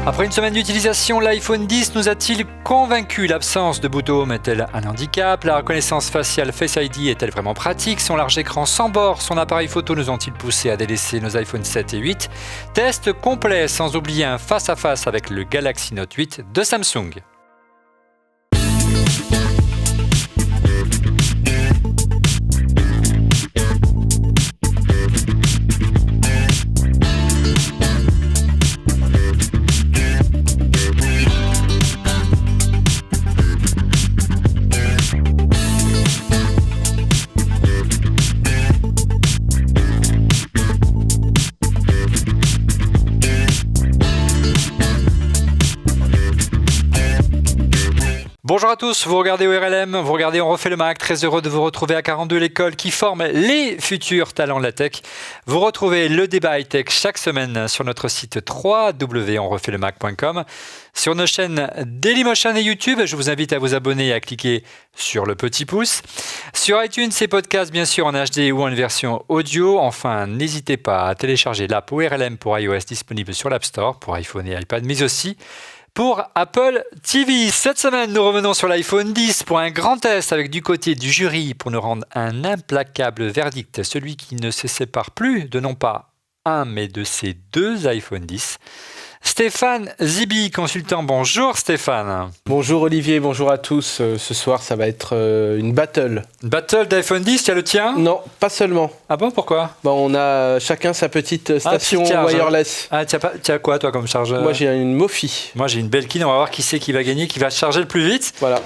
Après une semaine d'utilisation, l'iPhone X nous a-t-il convaincu? L'absence de boot home est-elle un handicap? La reconnaissance faciale Face ID est-elle vraiment pratique? Son large écran sans bord, son appareil photo nous ont-ils poussé à délaisser nos iPhone 7 et 8? Test complet, sans oublier un face-à-face avec le Galaxy Note 8 de Samsung. Bonjour à tous, vous regardez ORLM, vous regardez On refait le Mac, très heureux de vous retrouver à 42, l'école qui forme les futurs talents de la tech. Vous retrouvez le débat high-tech chaque semaine sur notre site www.onrefaitlemac.com, sur nos chaînes Dailymotion et YouTube. Je vous invite à vous abonner et à cliquer sur le petit pouce. Sur iTunes et podcasts, bien sûr, en HD ou en version audio. Enfin, n'hésitez pas à télécharger l'app ORLM pour iOS disponible sur l'App Store, pour iPhone et iPad, mais aussi pour Apple TV. Cette semaine, nous revenons sur l'iPhone X pour un grand test avec du côté du jury pour nous rendre un implacable verdict, celui qui ne se sépare plus de non pas un mais de ses deux iPhone X. Stéphane Zibi, consultant. Bonjour Stéphane. Bonjour Olivier, bonjour à tous. Ce soir, ça va être une battle. Une battle d'iPhone X, tu as le tien? Non, pas seulement. Ah bon, pourquoi? On a chacun sa petite station wireless. Ah, tu as quoi toi comme chargeur? Moi j'ai une Mofi. Moi j'ai une Belkin, on va voir qui c'est qui va gagner, qui va charger le plus vite. Voilà.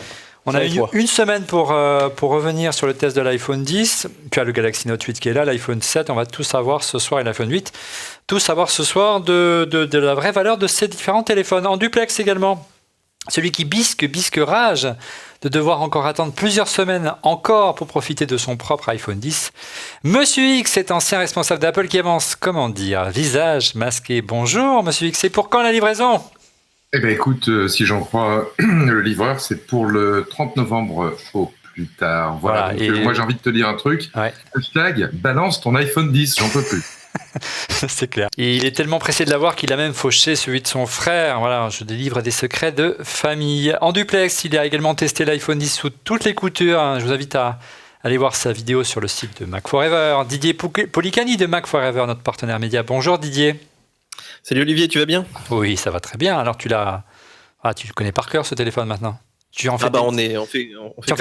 On a eu une semaine pour revenir sur le test de l'iPhone 10. Tu as le Galaxy Note 8 qui est là, l'iPhone 7. On va tout savoir ce soir et l'iPhone 8. Tout savoir ce soir de la vraie valeur de ces différents téléphones. En duplex également. Celui qui bisque rage de devoir encore attendre plusieurs semaines encore pour profiter de son propre iPhone 10. Monsieur X, cet ancien responsable d'Apple qui avance, comment dire, visage masqué. Bonjour Monsieur X, c'est pour quand la livraison? Eh bien écoute, si j'en crois le livreur, c'est pour le 30 novembre au plus tard. Voilà. Donc, moi j'ai envie de te dire un truc. Ouais. Hashtag balance ton iPhone 10, j'en peux plus. C'est clair. Et il est tellement pressé de l'avoir qu'il a même fauché celui de son frère. Voilà, je délivre des secrets de famille. En duplex, il a également testé l'iPhone 10 sous toutes les coutures. Je vous invite à aller voir sa vidéo sur le site de Mac Forever. Didier Policani de Mac Forever, notre partenaire média. Bonjour Didier. Salut Olivier, tu vas bien? Oui, ça va très bien. Alors tu le connais par cœur ce téléphone maintenant. Tu en fais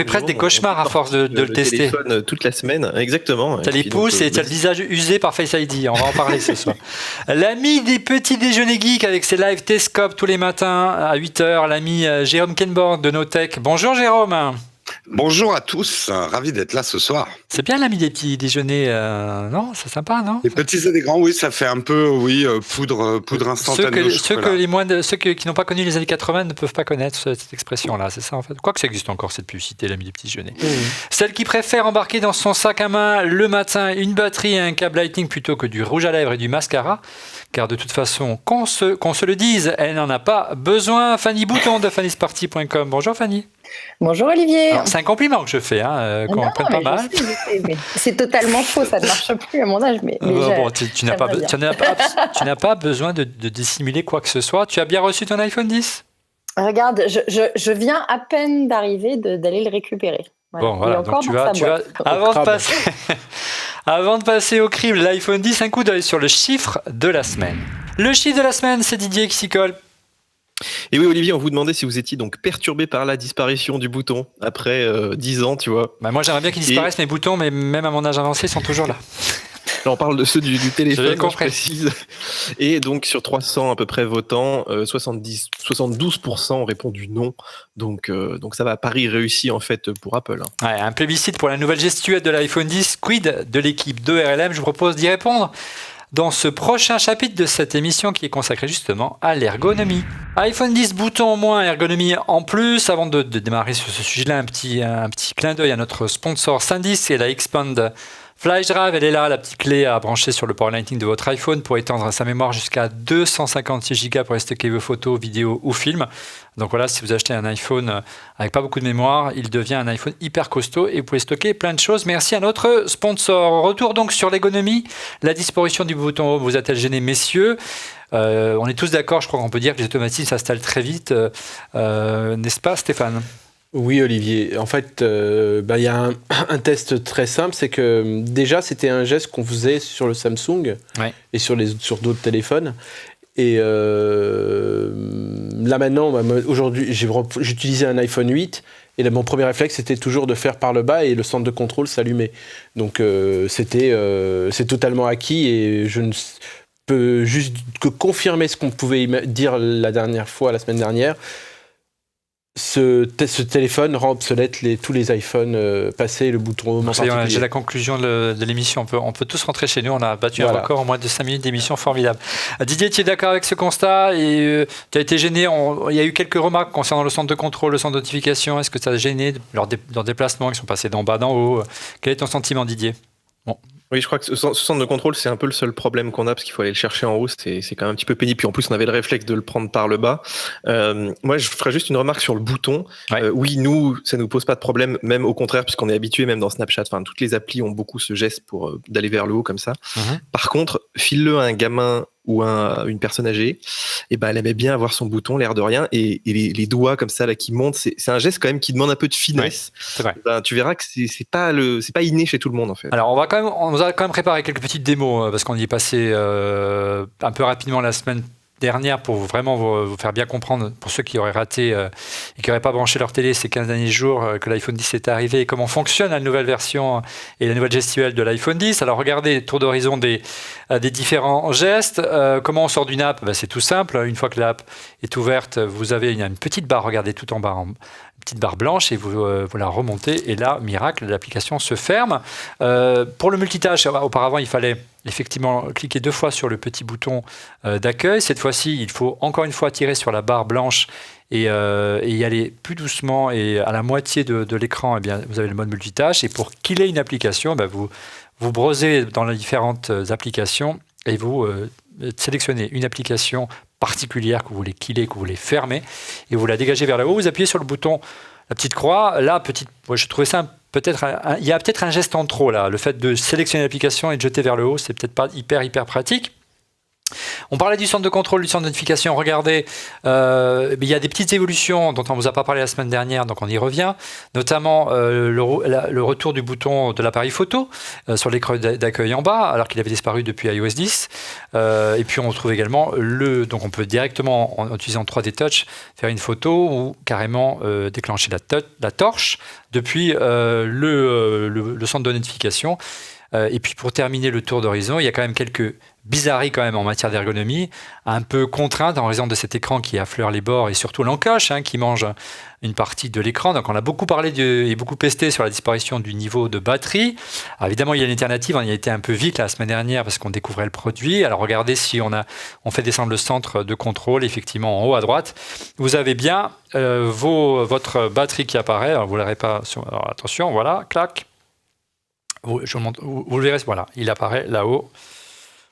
presque des cauchemars à force de le tester. Téléphone toute la semaine, exactement. Tu as les pouces et tu as le visage usé par Face ID. On va en parler ce soir. L'ami des petits déjeuners geeks avec ses live Tescope tous les matins à 8h. L'ami Jérôme Kenborg de Notech. Bonjour Jérôme. Bonjour à tous, ravi d'être là ce soir. C'est bien l'ami des petits déjeuners, non? C'est sympa, non? Les petits et des grands, oui, ça fait un peu, poudre instantanée. Ceux qui n'ont pas connu les années 80 ne peuvent pas connaître cette expression-là, c'est ça en fait. Quoique ça existe encore cette publicité, l'ami des petits déjeuners. Celle qui préfère embarquer dans son sac à main le matin une batterie et un câble Lightning plutôt que du rouge à lèvres et du mascara, car de toute façon, qu'on se le dise, elle n'en a pas besoin. Fanny Bouton de fannysparty.com. Bonjour Fanny. Bonjour Olivier. Alors, c'est un compliment que je fais, qu'on prenne pas mal. C'est totalement faux, ça ne marche plus à mon âge. Tu n'as pas besoin de dissimuler quoi que ce soit. Tu as bien reçu ton iPhone 10? Regarde, je viens à peine d'arriver d'aller le récupérer. Voilà. Bon, voilà. Donc tu vas avant de passer au crible, l'iPhone 10, un coup d'œil sur le chiffre de la semaine. Le chiffre de la semaine, c'est Didier qui s'y colle. Et oui Olivier, on vous demandait si vous étiez donc perturbé par la disparition du bouton après 10 ans, tu vois. Moi j'aimerais bien qu'ils disparaissent mes boutons, mais même à mon âge avancé, ils sont toujours là. Là, on parle de ceux du téléphone, je précise. Et donc sur 300 à peu près votants, 72% ont répondu non. Donc ça va, pari réussi en fait pour Apple. Ouais, un plébiscite pour la nouvelle gestuelle de l'iPhone 10. Quid de l'équipe de RLM? Je vous propose d'y répondre dans ce prochain chapitre de cette émission qui est consacrée justement à l'ergonomie. iPhone 10, bouton en moins, ergonomie en plus. Avant de démarrer sur ce sujet-là, un petit clin d'œil à notre sponsor SanDisk et la Expand Flash Drive, elle est là, la petite clé à brancher sur le port Lightning de votre iPhone pour étendre sa mémoire jusqu'à 256 Go pour stocker vos photos, vidéos ou films. Donc voilà, si vous achetez un iPhone avec pas beaucoup de mémoire, il devient un iPhone hyper costaud et vous pouvez stocker plein de choses. Merci à notre sponsor. Retour donc sur l'ergonomie. La disparition du bouton Home vous a-t-elle gêné, messieurs ? On est tous d'accord, je crois qu'on peut dire que les automatismes s'installent très vite. N'est-ce pas, Stéphane ? Oui, Olivier. En fait, il y a un test très simple, c'est que déjà, c'était un geste qu'on faisait sur le Samsung et sur d'autres téléphones. Et là maintenant, aujourd'hui, j'utilisais un iPhone 8 et là, mon premier réflexe, c'était toujours de faire par le bas et le centre de contrôle s'allumait. Donc, c'est totalement acquis et je ne peux juste que confirmer ce qu'on pouvait dire la semaine dernière. Ce téléphone rend obsolète tous les iPhones passés, le bouton Home en particulier. J'ai la conclusion de l'émission. On peut tous rentrer chez nous. On a battu un record en moins de 5 minutes d'émission formidable. Didier, tu es d'accord avec ce constat et tu as été gêné. Il y a eu quelques remarques concernant le centre de contrôle, le centre de notification. Est-ce que ça a gêné leurs déplacements qui sont passés d'en bas, d'en haut ? Quel est ton sentiment, Didier ? Bon. Oui, je crois que ce centre de contrôle, c'est un peu le seul problème qu'on a parce qu'il faut aller le chercher en haut. C'est quand même un petit peu pénible. Puis en plus, on avait le réflexe de le prendre par le bas. Moi, je ferais juste une remarque sur le bouton. Ouais. Oui, nous, ça nous pose pas de problème, même au contraire, puisqu'on est habitué, même dans Snapchat. Enfin, toutes les applis ont beaucoup ce geste pour d'aller vers le haut comme ça. Par contre, file-le à un gamin ou une personne âgée, et elle aimait bien avoir son bouton, l'air de rien, et les doigts comme ça là qui montent, c'est un geste quand même qui demande un peu de finesse. Ouais, c'est vrai. Tu verras que c'est pas inné chez tout le monde en fait. Alors on nous a quand même préparé quelques petites démos parce qu'on y est passé un peu rapidement la semaine dernière pour vraiment vous faire bien comprendre, pour ceux qui auraient raté et qui n'auraient pas branché leur télé ces 15 derniers jours, que l'iPhone 10 est arrivé et comment fonctionne la nouvelle version et la nouvelle gestuelle de l'iPhone 10. Alors regardez, tour d'horizon des différents gestes. Comment on sort d'une app ? C'est tout simple. Une fois que l'app est ouverte, vous avez une petite barre, regardez tout en bas, une petite barre blanche et vous la remontez et là, miracle, l'application se ferme. Pour le multitâche, auparavant, il fallait effectivement cliquer 2 fois sur le petit bouton d'accueil. Cette fois-ci, il faut encore une fois tirer sur la barre blanche et y aller plus doucement et à la moitié de l'écran, vous avez le mode multitâche. Et pour killer une application, vous browsez dans les différentes applications et vous sélectionnez une application particulière que vous voulez killer, que vous voulez fermer et vous la dégagez vers le haut. Vous appuyez sur le bouton, la petite croix. Là, je trouvais ça il y a peut-être un geste en trop là. Le fait de sélectionner l'application et de jeter vers le haut, c'est peut-être pas hyper pratique. On parlait du centre de contrôle, du centre de notification. Regardez, il y a des petites évolutions dont on ne vous a pas parlé la semaine dernière, donc on y revient. Notamment le retour du bouton de l'appareil photo sur l'écran d'accueil en bas, alors qu'il avait disparu depuis iOS 10. Et puis on retrouve également donc on peut directement, en utilisant 3D Touch, faire une photo ou carrément déclencher la torche depuis le centre de notification. Et puis pour terminer le tour d'horizon, il y a quand même quelques bizarreries quand même en matière d'ergonomie, un peu contraintes en raison de cet écran qui affleure les bords et surtout l'encoche qui mange une partie de l'écran. Donc on a beaucoup parlé et beaucoup pesté sur la disparition du niveau de batterie. Alors évidemment, il y a une alternative. On y a été un peu vite la semaine dernière parce qu'on découvrait le produit. Alors regardez, si on fait descendre le centre de contrôle, effectivement en haut à droite, vous avez bien votre batterie qui apparaît. Alors, vous ne l'aurez pas. Alors, attention, voilà, clac. Vous le verrez, voilà, il apparaît là-haut,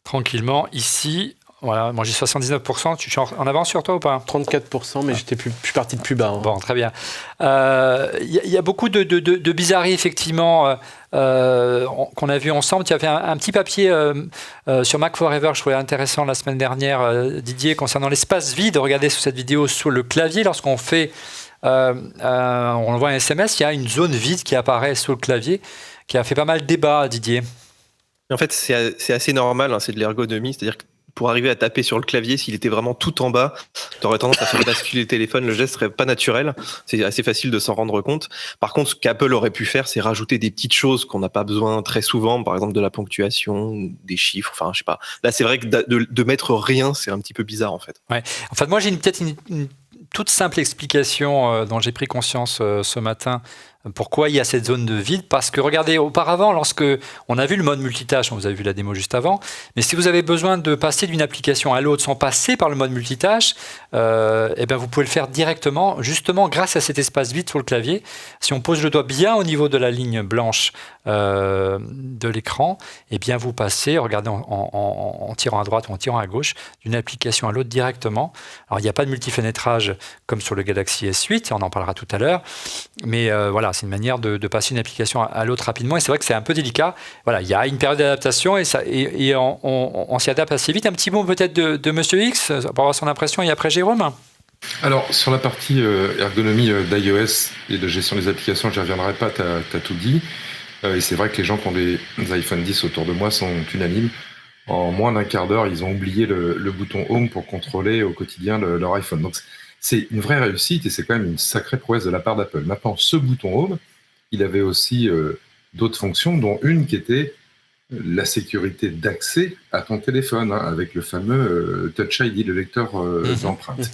tranquillement, ici. Voilà, moi j'ai 79%, tu es en avance sur toi ou pas ? 34%, mais je suis parti de plus bas. Bon, très bien. Il y a beaucoup de bizarreries, effectivement, qu'on a vu ensemble. Tu as fait un petit papier sur Mac Forever, je trouvais intéressant la semaine dernière, Didier, concernant l'espace vide. Regardez sous cette vidéo, sur le clavier, lorsqu'on fait, on envoie un SMS, il y a une zone vide qui apparaît sous le clavier, qui a fait pas mal de débat, Didier. En fait, c'est assez normal, c'est de l'ergonomie, c'est-à-dire que pour arriver à taper sur le clavier, s'il était vraiment tout en bas, tu aurais tendance à faire basculer le téléphone, le geste serait pas naturel, c'est assez facile de s'en rendre compte. Par contre, ce qu'Apple aurait pu faire, c'est rajouter des petites choses qu'on n'a pas besoin très souvent, par exemple de la ponctuation, des chiffres, enfin je sais pas. Là, c'est vrai que de mettre rien, c'est un petit peu bizarre en fait. Ouais. En fait, moi j'ai peut-être une toute simple explication dont j'ai pris conscience ce matin Pourquoi il y a cette zone de vide? Parce que regardez, auparavant, lorsque on a vu le mode multitâche, vous avez vu la démo juste avant, mais si vous avez besoin de passer d'une application à l'autre sans passer par le mode multitâche, vous pouvez le faire directement, justement grâce à cet espace vide sur le clavier. Si on pose le doigt bien au niveau de la ligne blanche de l'écran, vous passez, regardez, en tirant à droite ou en tirant à gauche, d'une application à l'autre directement. Alors il n'y a pas de multifénétrage comme sur le Galaxy S8, on en parlera tout à l'heure, mais voilà, c'est une manière de passer une application à l'autre rapidement, et c'est vrai que c'est un peu délicat. Voilà, il y a une période d'adaptation et on s'y adapte assez vite. Un petit mot peut-être de Monsieur X pour avoir son impression, et après Jérôme. Alors, sur la partie ergonomie d'iOS et de gestion des applications, je n'y reviendrai pas, tu as tout dit. Et c'est vrai que les gens qui ont des iPhone 10 autour de moi sont unanimes. En moins d'un quart d'heure, ils ont oublié le bouton Home pour contrôler au quotidien leur iPhone. Donc, c'est une vraie réussite et c'est quand même une sacrée prouesse de la part d'Apple. Maintenant, ce bouton Home, il avait aussi d'autres fonctions, dont une qui était la sécurité d'accès à ton téléphone, avec le fameux Touch ID, le lecteur d'empreintes.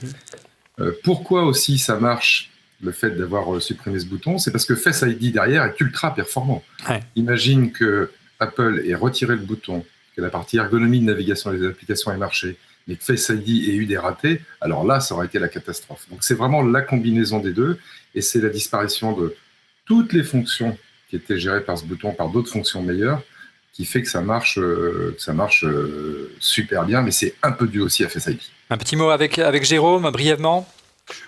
Pourquoi aussi ça marche, le fait d'avoir supprimé ce bouton? C'est parce que Face ID derrière est ultra performant. Ouais. Imagine que Apple ait retiré le bouton, que la partie ergonomie de navigation des applications ait marché, mais que Face ID ait eu des ratés, alors là, ça aurait été la catastrophe. Donc c'est vraiment la combinaison des deux, et c'est la disparition de toutes les fonctions qui étaient gérées par ce bouton, par d'autres fonctions meilleures, qui fait que ça marche super bien, mais c'est un peu dû aussi à Face ID. Un petit mot avec Jérôme, brièvement.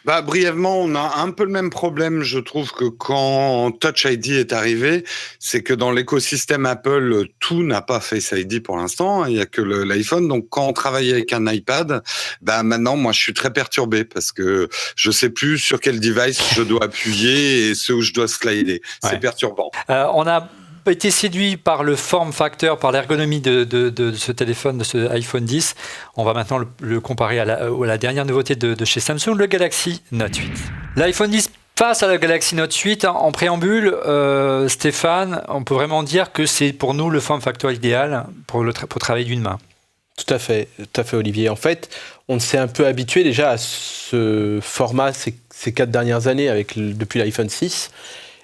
Brièvement, on a un peu le même problème, je trouve, que quand Touch ID est arrivé, c'est que dans l'écosystème Apple, tout n'a pas Face ID pour l'instant, il n'y a que l'iPhone. Donc, quand on travaille avec un iPad, maintenant, moi, je suis très perturbé parce que je ne sais plus sur quel device je dois appuyer et ce où je dois slider. Ouais. C'est perturbant. On a été séduit par le form factor, par l'ergonomie de ce téléphone, de ce iPhone 10. On va maintenant le comparer à la dernière nouveauté de chez Samsung, le Galaxy Note 8. L'iPhone 10 face à la Galaxy Note 8, en préambule, Stéphane, on peut vraiment dire que c'est pour nous le form factor idéal pour travailler d'une main. Tout à fait, Olivier. En fait, on s'est un peu habitué déjà à ce format ces 4 dernières années depuis l'iPhone 6.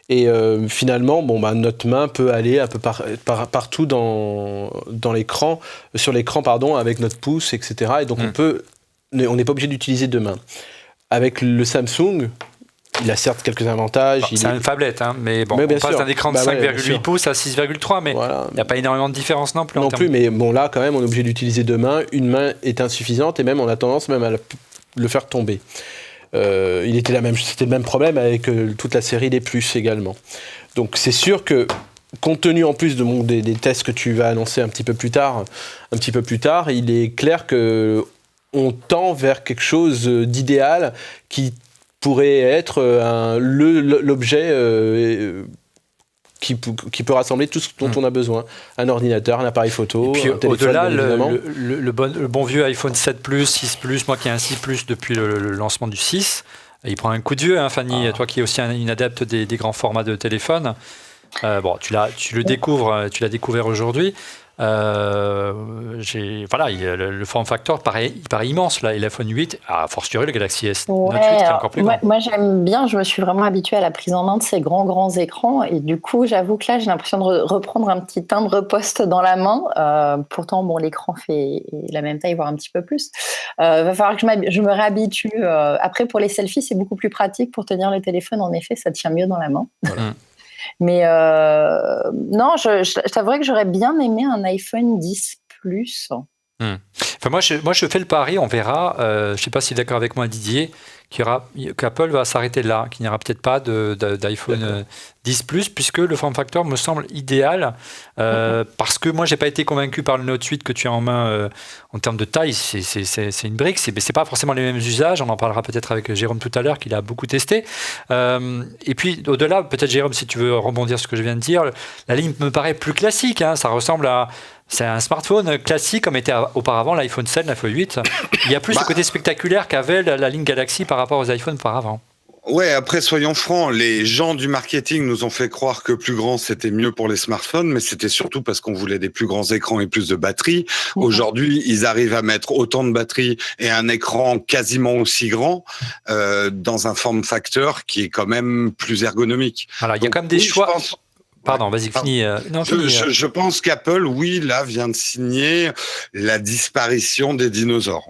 Et finalement, notre main peut aller un peu partout dans l'écran, sur l'écran, avec notre pouce, etc. Et donc on n'est pas obligé d'utiliser deux mains. Avec le Samsung, il a certes quelques avantages. C'est une tablette, mais on passe d'un écran de 5,8 pouces à 6,3, mais il n'y a pas énormément de différence non plus. Non plus, mais là, quand même, on est obligé d'utiliser deux mains. Une main est insuffisante et même on a tendance à le faire tomber. C'était le même problème avec toute la série des Plus également. Donc c'est sûr que, compte tenu en plus des tests que tu vas annoncer un petit peu plus tard, il est clair qu'on tend vers quelque chose d'idéal qui pourrait être l'objet qui peut rassembler tout ce dont on a besoin. Un ordinateur, un appareil photo, et puis, un téléphone, au-delà, évidemment. Le bon vieux iPhone 7 Plus, 6 Plus, moi qui ai un 6 Plus depuis le lancement du 6, il prend un coup de vieux, Fanny, toi qui es aussi une adepte des grands formats de téléphone. Tu l'as découvert aujourd'hui. Le form factor il paraît immense là, et l'iPhone 8 a fortiori le Galaxy S Note 8 qui est encore plus grand. Moi j'aime bien, je me suis vraiment habituée à la prise en main de ces grands écrans et du coup j'avoue que là j'ai l'impression de reprendre un petit timbre-poste dans la main. Pourtant l'écran fait la même taille voire un petit peu plus. Va falloir que je me réhabitue. Après pour les selfies c'est beaucoup plus pratique pour tenir le téléphone, en effet ça tient mieux dans la main. Voilà. Mais non, je t'avouerais que j'aurais bien aimé un iPhone 10 Plus. Enfin, moi, je fais le pari, on verra. Je ne sais pas si tu es d'accord avec moi, Didier, qu'Apple va s'arrêter là, qu'il n'y aura peut-être pas d'iPhone 10 Plus, puisque le form factor me semble idéal. Parce que moi, je n'ai pas été convaincu par le Note 8 que tu as en main en termes de taille. C'est une brique, c'est pas forcément les mêmes usages. On en parlera peut-être avec Jérôme tout à l'heure, qu'il a beaucoup testé. Et puis, au-delà, peut-être Jérôme, si tu veux rebondir sur ce que je viens de dire, la ligne me paraît plus classique. Ça ressemble à... C'est un smartphone classique comme était auparavant l'iPhone 7, l'iPhone 8. Il y a plus ce côté spectaculaire qu'avait la ligne Galaxy par rapport aux iPhones auparavant. Ouais, après, soyons francs, les gens du marketing nous ont fait croire que plus grand, c'était mieux pour les smartphones, mais c'était surtout parce qu'on voulait des plus grands écrans et plus de batterie. Aujourd'hui, ils arrivent à mettre autant de batterie et un écran quasiment aussi grand dans un form factor qui est quand même plus ergonomique. Alors, il y a quand même des choix... Pardon, vas-y, finis. Je pense qu'Apple, là, vient de signer la disparition des dinosaures.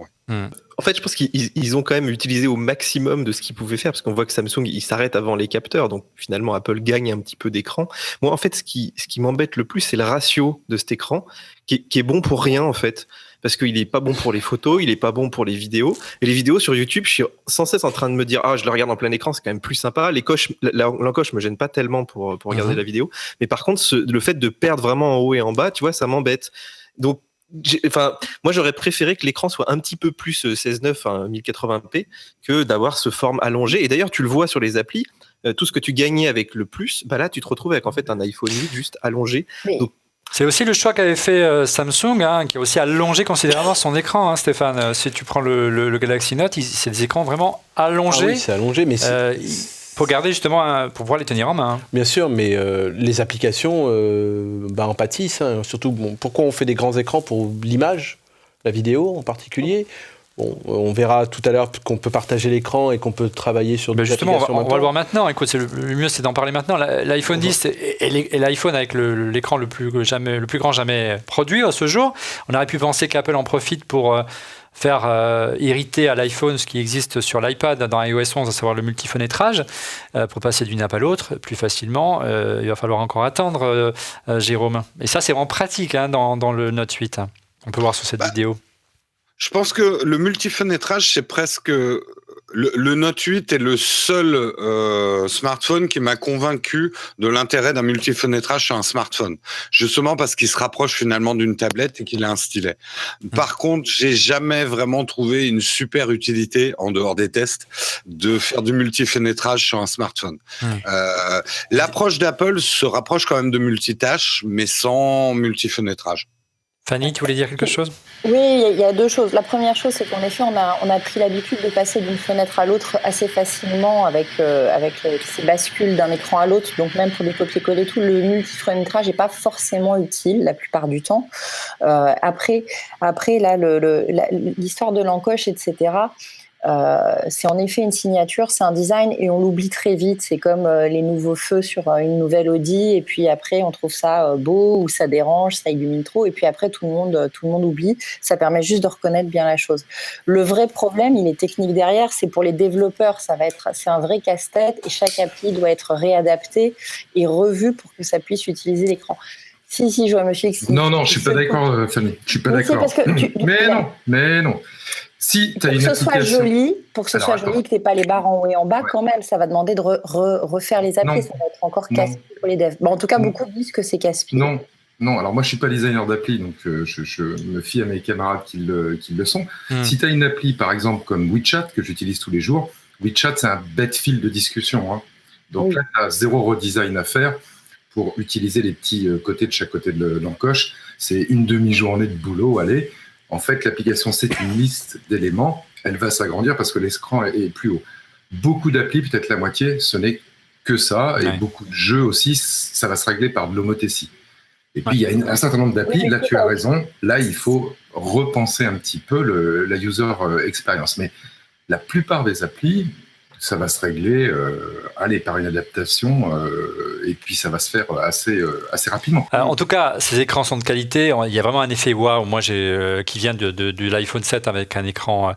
En fait, je pense qu'ils ont quand même utilisé au maximum de ce qu'ils pouvaient faire, parce qu'on voit que Samsung, il s'arrête avant les capteurs, donc finalement, Apple gagne un petit peu d'écran. Moi, en fait, ce qui m'embête le plus, c'est le ratio de cet écran, qui est bon pour rien, en fait, parce qu'il est pas bon pour les photos, il est pas bon pour les vidéos. Et les vidéos sur YouTube, je suis sans cesse en train de me dire, je le regarde en plein écran, c'est quand même plus sympa. L'encoche me gêne pas tellement pour regarder la vidéo. Mais par contre, le fait de perdre vraiment en haut et en bas, tu vois, ça m'embête. Donc, moi j'aurais préféré que l'écran soit un petit peu plus 16:9 1080p que d'avoir ce forme allongé. Et d'ailleurs tu le vois sur les applis, tout ce que tu gagnais avec le plus, là tu te retrouves avec en fait un iPhone 8 juste allongé. Donc, c'est aussi le choix qu'avait fait Samsung, qui a aussi allongé considérablement son écran, Stéphane. Si tu prends le Galaxy Note, c'est des écrans vraiment allongés. Oui, c'est allongé, mais pour garder justement, pour pouvoir les tenir en main. Bien sûr, mais les applications en pâtissent. Surtout, pourquoi on fait des grands écrans pour l'image, la vidéo en particulier. On verra tout à l'heure qu'on peut partager l'écran et qu'on peut travailler sur des applications. On va le voir maintenant. Écoute, le mieux, c'est d'en parler maintenant. L'iPhone 10 et l'iPhone avec l'écran le plus grand jamais produit à ce jour. On aurait pu penser qu'Apple en profite pour faire hériter à l'iPhone ce qui existe sur l'iPad dans iOS 11, à savoir le multifenêtrage, pour passer d'une app à l'autre plus facilement. Il va falloir encore attendre, Jérôme. Et ça, c'est vraiment pratique dans le Note 8. On peut voir sur cette vidéo. Je pense que le multifenêtrage, c'est presque... Le Note 8 est le seul smartphone qui m'a convaincu de l'intérêt d'un multifenêtrage sur un smartphone. Justement parce qu'il se rapproche finalement d'une tablette et qu'il a un stylet. Par contre, j'ai jamais vraiment trouvé une super utilité, en dehors des tests, de faire du multifenêtrage sur un smartphone. L'approche d'Apple se rapproche quand même de multitâche, mais sans multifenêtrage. Fanny, tu voulais dire quelque chose ? Oui, il y a deux choses. La première chose, c'est qu'en effet, on a pris l'habitude de passer d'une fenêtre à l'autre assez facilement avec ces bascules d'un écran à l'autre. Donc même pour des copier-coller, tout le multifenêtrage n'est pas forcément utile la plupart du temps. Après là, l'histoire de l'encoche, etc., c'est en effet une signature, c'est un design et on l'oublie très vite. C'est comme les nouveaux feux sur une nouvelle Audi et puis après on trouve ça beau ou ça dérange, ça illumine trop et puis après tout le monde oublie. Ça permet juste de reconnaître bien la chose. Le vrai problème, il est technique derrière, c'est pour les développeurs, c'est un vrai casse-tête et chaque appli doit être réadapté et revu pour que ça puisse utiliser l'écran. Si, je me fixe. Non, je suis pas d'accord, Fanny. Je suis pas d'accord. Mais non. Si tu as une application... Pour que ce soit joli, que tu n'aies pas les barres en haut et en bas, quand même, ça va demander de refaire les applis. Ça va être encore casse-pied pour les devs. En tout cas, beaucoup disent que c'est casse-pied. Non, alors moi, je ne suis pas designer d'appli, donc je me fie à mes camarades qui le sont. Si tu as une appli, par exemple, comme WeChat, que j'utilise tous les jours, WeChat, c'est un bête fil de discussion. Donc là, tu as zéro redesign à faire pour utiliser les petits côtés de chaque côté de l'encoche. C'est une demi-journée de boulot, allez. En fait, l'application, c'est une liste d'éléments. Elle va s'agrandir parce que l'écran est plus haut. Beaucoup d'applis, peut-être la moitié, ce n'est que ça. Et beaucoup de jeux aussi, ça va se régler par de l'homothétie. Et puis, il y a un certain nombre d'applis. Là, tu as raison. Là, il faut repenser un petit peu la user experience. Mais la plupart des applis, ça va se régler par une adaptation et puis ça va se faire assez rapidement. En tout cas, ces écrans sont de qualité. Il y a vraiment un effet wow. Moi, qui vient de l'iPhone 7 avec un écran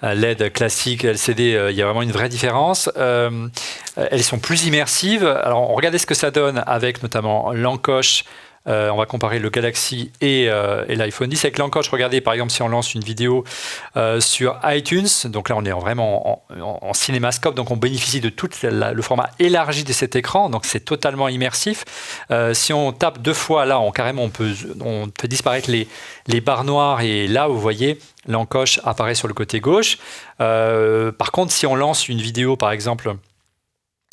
LED classique, LCD. Il y a vraiment une vraie différence. Elles sont plus immersives. Alors, regardez ce que ça donne avec notamment l'encoche. On va comparer le Galaxy et l'iPhone 10 avec l'encoche. Regardez, par exemple, si on lance une vidéo sur iTunes, donc là on est vraiment en cinémascope, donc on bénéficie de tout le format élargi de cet écran, donc c'est totalement immersif. Si on tape deux fois, là on fait disparaître les barres noires et là vous voyez l'encoche apparaît sur le côté gauche. Par contre, si on lance une vidéo, par exemple,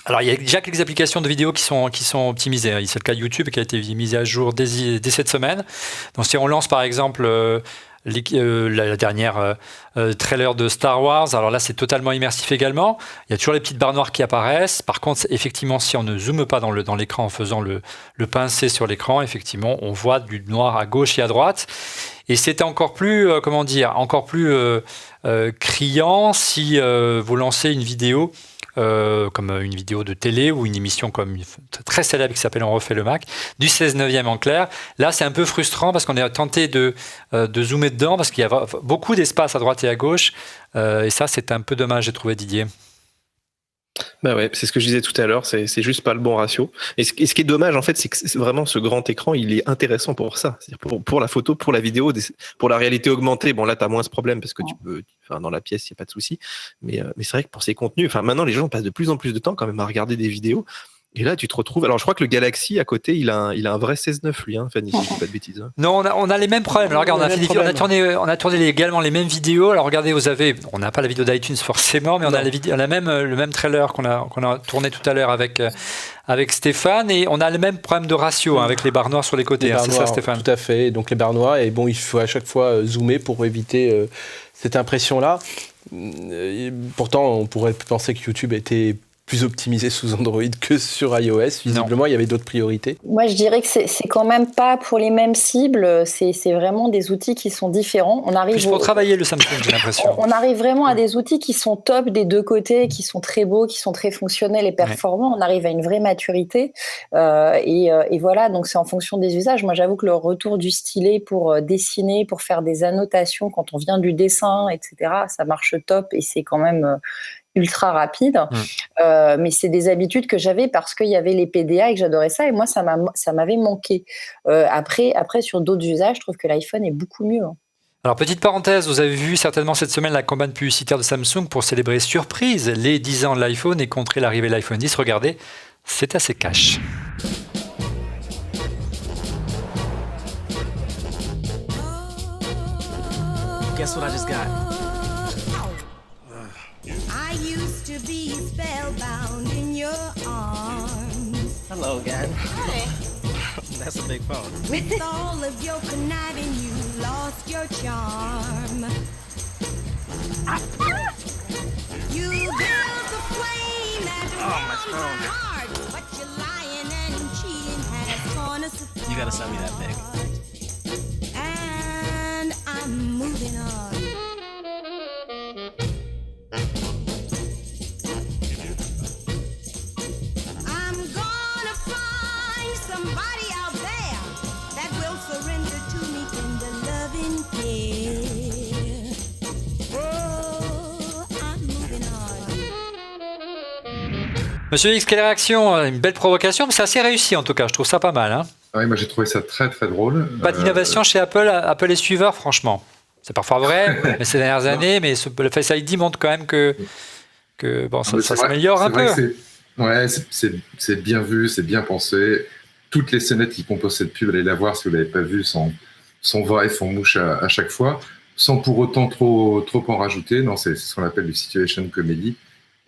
alors, il y a déjà quelques applications de vidéo qui sont optimisées. C'est le cas de YouTube qui a été mis à jour dès cette semaine. Donc, si on lance par exemple la dernière trailer de Star Wars. Alors là, c'est totalement immersif également. Il y a toujours les petites barres noires qui apparaissent. Par contre, effectivement, si on ne zoome pas dans l'écran en faisant le pincé sur l'écran, effectivement, on voit du noir à gauche et à droite. Et c'est encore plus, criant si vous lancez une vidéo comme une vidéo de télé ou une émission comme très célèbre qui s'appelle On refait le Mac, du 16/9 en clair. Là, c'est un peu frustrant parce qu'on est tenté de zoomer dedans parce qu'il y a beaucoup d'espace à droite et à gauche. Et ça, c'est un peu dommage, j'ai trouvé, Didier. Bah ouais, c'est ce que je disais tout à l'heure, c'est juste pas le bon ratio. Et ce qui est dommage, en fait, c'est que vraiment ce grand écran, il est intéressant pour ça. C'est-à-dire pour la photo, pour la vidéo, pour la réalité augmentée. Bon, là, t'as moins ce problème parce que tu peux, dans la pièce, il n'y a pas de souci. Mais c'est vrai que pour ces contenus, maintenant, les gens passent de plus en plus de temps quand même à regarder des vidéos. Et là, tu te retrouves. Alors, je crois que le Galaxy à côté, il a un vrai 16/9, lui, Fanny, si je dis pas de bêtises. Non, on a les mêmes problèmes. Alors, regarde, on a tourné également les mêmes vidéos. Alors, regardez, on n'a pas la vidéo d'iTunes forcément, mais on a le même trailer qu'on a tourné tout à l'heure avec Stéphane, et on a le même problème de ratio avec les barres noires sur les côtés. C'est ça, Stéphane? Tout à fait. Donc, les barres noires, et bon, il faut à chaque fois zoomer pour éviter cette impression-là. Pourtant, on pourrait penser que YouTube était plus optimisé sous Android que sur iOS. Visiblement, il y avait d'autres priorités. Moi, je dirais que c'est quand même pas pour les mêmes cibles. C'est vraiment des outils qui sont différents. Plus pour travailler le Samsung, j'ai l'impression. On arrive vraiment à des outils qui sont top des deux côtés, qui sont très beaux, qui sont très fonctionnels et performants. On arrive à une vraie maturité. Et voilà, donc c'est en fonction des usages. Moi, j'avoue que le retour du stylet pour dessiner, pour faire des annotations quand on vient du dessin, etc., ça marche top et c'est quand même ultra rapide, mais c'est des habitudes que j'avais parce qu'il y avait les PDA et que j'adorais ça, et moi ça m'avait manqué. Après sur d'autres usages, je trouve que l'iPhone est beaucoup mieux. Alors, petite parenthèse, vous avez vu certainement cette semaine la campagne publicitaire de Samsung pour célébrer surprise les 10 ans de l'iPhone et contrer l'arrivée de l'iPhone 10. Regardez, c'est assez cash. Guess what I just got? I used to be spellbound in your arms. Hello again. Hi. That's a big phone. With all of your conniving, you lost your charm. You built a flame that warms my heart, but your lying and cheating has torn us apart. You gotta send me that pic. And I'm moving on. Monsieur X, quelle réaction? Une belle provocation, mais c'est assez réussi en tout cas, je trouve ça pas mal. Oui, moi j'ai trouvé ça très très drôle. Pas d'innovation chez Apple. Apple est suiveur, franchement. C'est parfois vrai, mais ces dernières années, mais le Face ID montre quand même que bon, ça s'améliore un peu. C'est bien vu, c'est bien pensé. Toutes les scénettes qui composent cette pub, allez la voir si vous ne l'avez pas vue, sont vraies, font mouche à chaque fois, sans pour autant trop en rajouter. Non, c'est ce qu'on appelle du situation comedy.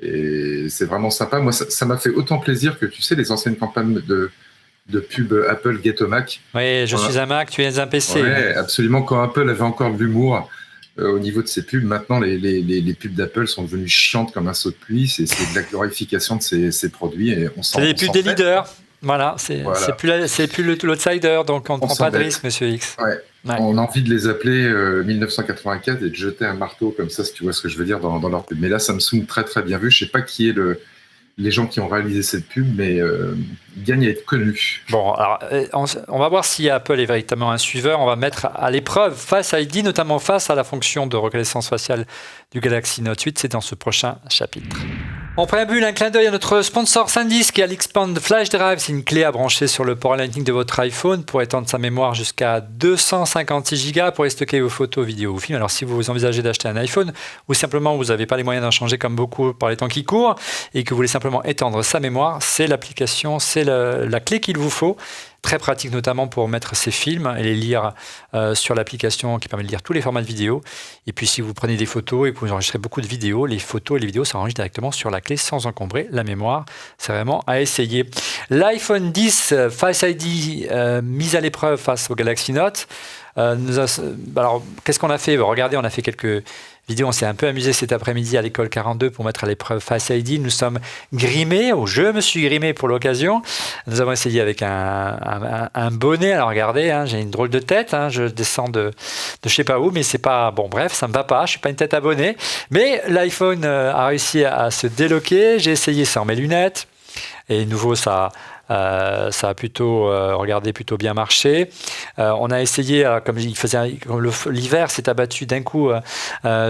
Et c'est vraiment sympa. Moi, ça m'a fait autant plaisir que, tu sais, les anciennes campagnes de pub Apple Get a Mac. Oui, je suis un Mac, tu es un PC. Oui, absolument. Quand Apple avait encore de l'humour au niveau de ses pubs, maintenant, les pubs d'Apple sont devenues chiantes comme un seau de pluie. C'est de la glorification de ces produits. Et c'est les pubs des leaders. Voilà, c'est plus l'outsider, donc on ne prend pas de risque, Monsieur X. Ouais. On a envie de les appeler 1984 et de jeter un marteau comme ça, si tu vois ce que je veux dire, dans leur pub. Mais là, Samsung, très très bien vu. Je ne sais pas qui est les gens qui ont réalisé cette pub, mais ils gagnent à être connus. Bon, alors, on va voir si Apple est véritablement un suiveur. On va mettre à l'épreuve Face ID, notamment face à la fonction de reconnaissance faciale du Galaxy Note 8. C'est dans ce prochain chapitre. En préambule, un clin d'œil à notre sponsor SanDisk et à l'Expand Flash Drive. C'est une clé à brancher sur le port Lightning de votre iPhone pour étendre sa mémoire jusqu'à 256 Go pour y stocker vos photos, vidéos ou films. Alors si vous envisagez d'acheter un iPhone ou simplement vous n'avez pas les moyens d'en changer comme beaucoup par les temps qui courent et que vous voulez simplement étendre sa mémoire, c'est l'application, c'est la clé qu'il vous faut. Très pratique notamment pour mettre ses films et les lire sur l'application qui permet de lire tous les formats de vidéo. Et puis si vous prenez des photos et que vous enregistrez beaucoup de vidéos, les photos et les vidéos s'enregistrent directement sur la clé sans encombrer la mémoire. C'est vraiment à essayer. L'iPhone 10 Face ID mise à l'épreuve face au Galaxy Note. Alors, qu'est-ce qu'on a fait? Regardez, on a fait quelques vidéos. On s'est un peu amusé cet après-midi à l'école 42 pour mettre à l'épreuve Face ID. Nous sommes grimés, ou je me suis grimé pour l'occasion. Nous avons essayé avec un bonnet. Alors, regardez, hein, j'ai une drôle de tête. Hein, je descends de je sais pas où, mais c'est pas... Bon, bref, ça me va pas. Je suis pas une tête à bonnet. Mais l'iPhone a réussi à se déloquer. J'ai essayé sans mes lunettes. Et nouveau, ça a plutôt, plutôt bien marché. On a essayé, comme l'hiver s'est abattu d'un coup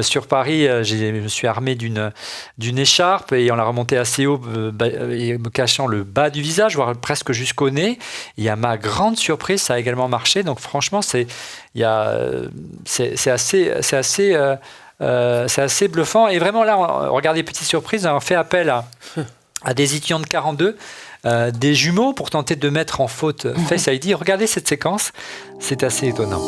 sur Paris, je me suis armé d'une écharpe et on l'a remonté assez haut, me cachant le bas du visage, voire presque jusqu'au nez. Et à ma grande surprise, ça a également marché. Donc franchement, c'est assez bluffant. Et vraiment là, regardez, petite surprise, on fait appel à des étudiants de 42, des jumeaux pour tenter de mettre en faute Face ID. Regardez cette séquence, c'est assez étonnant.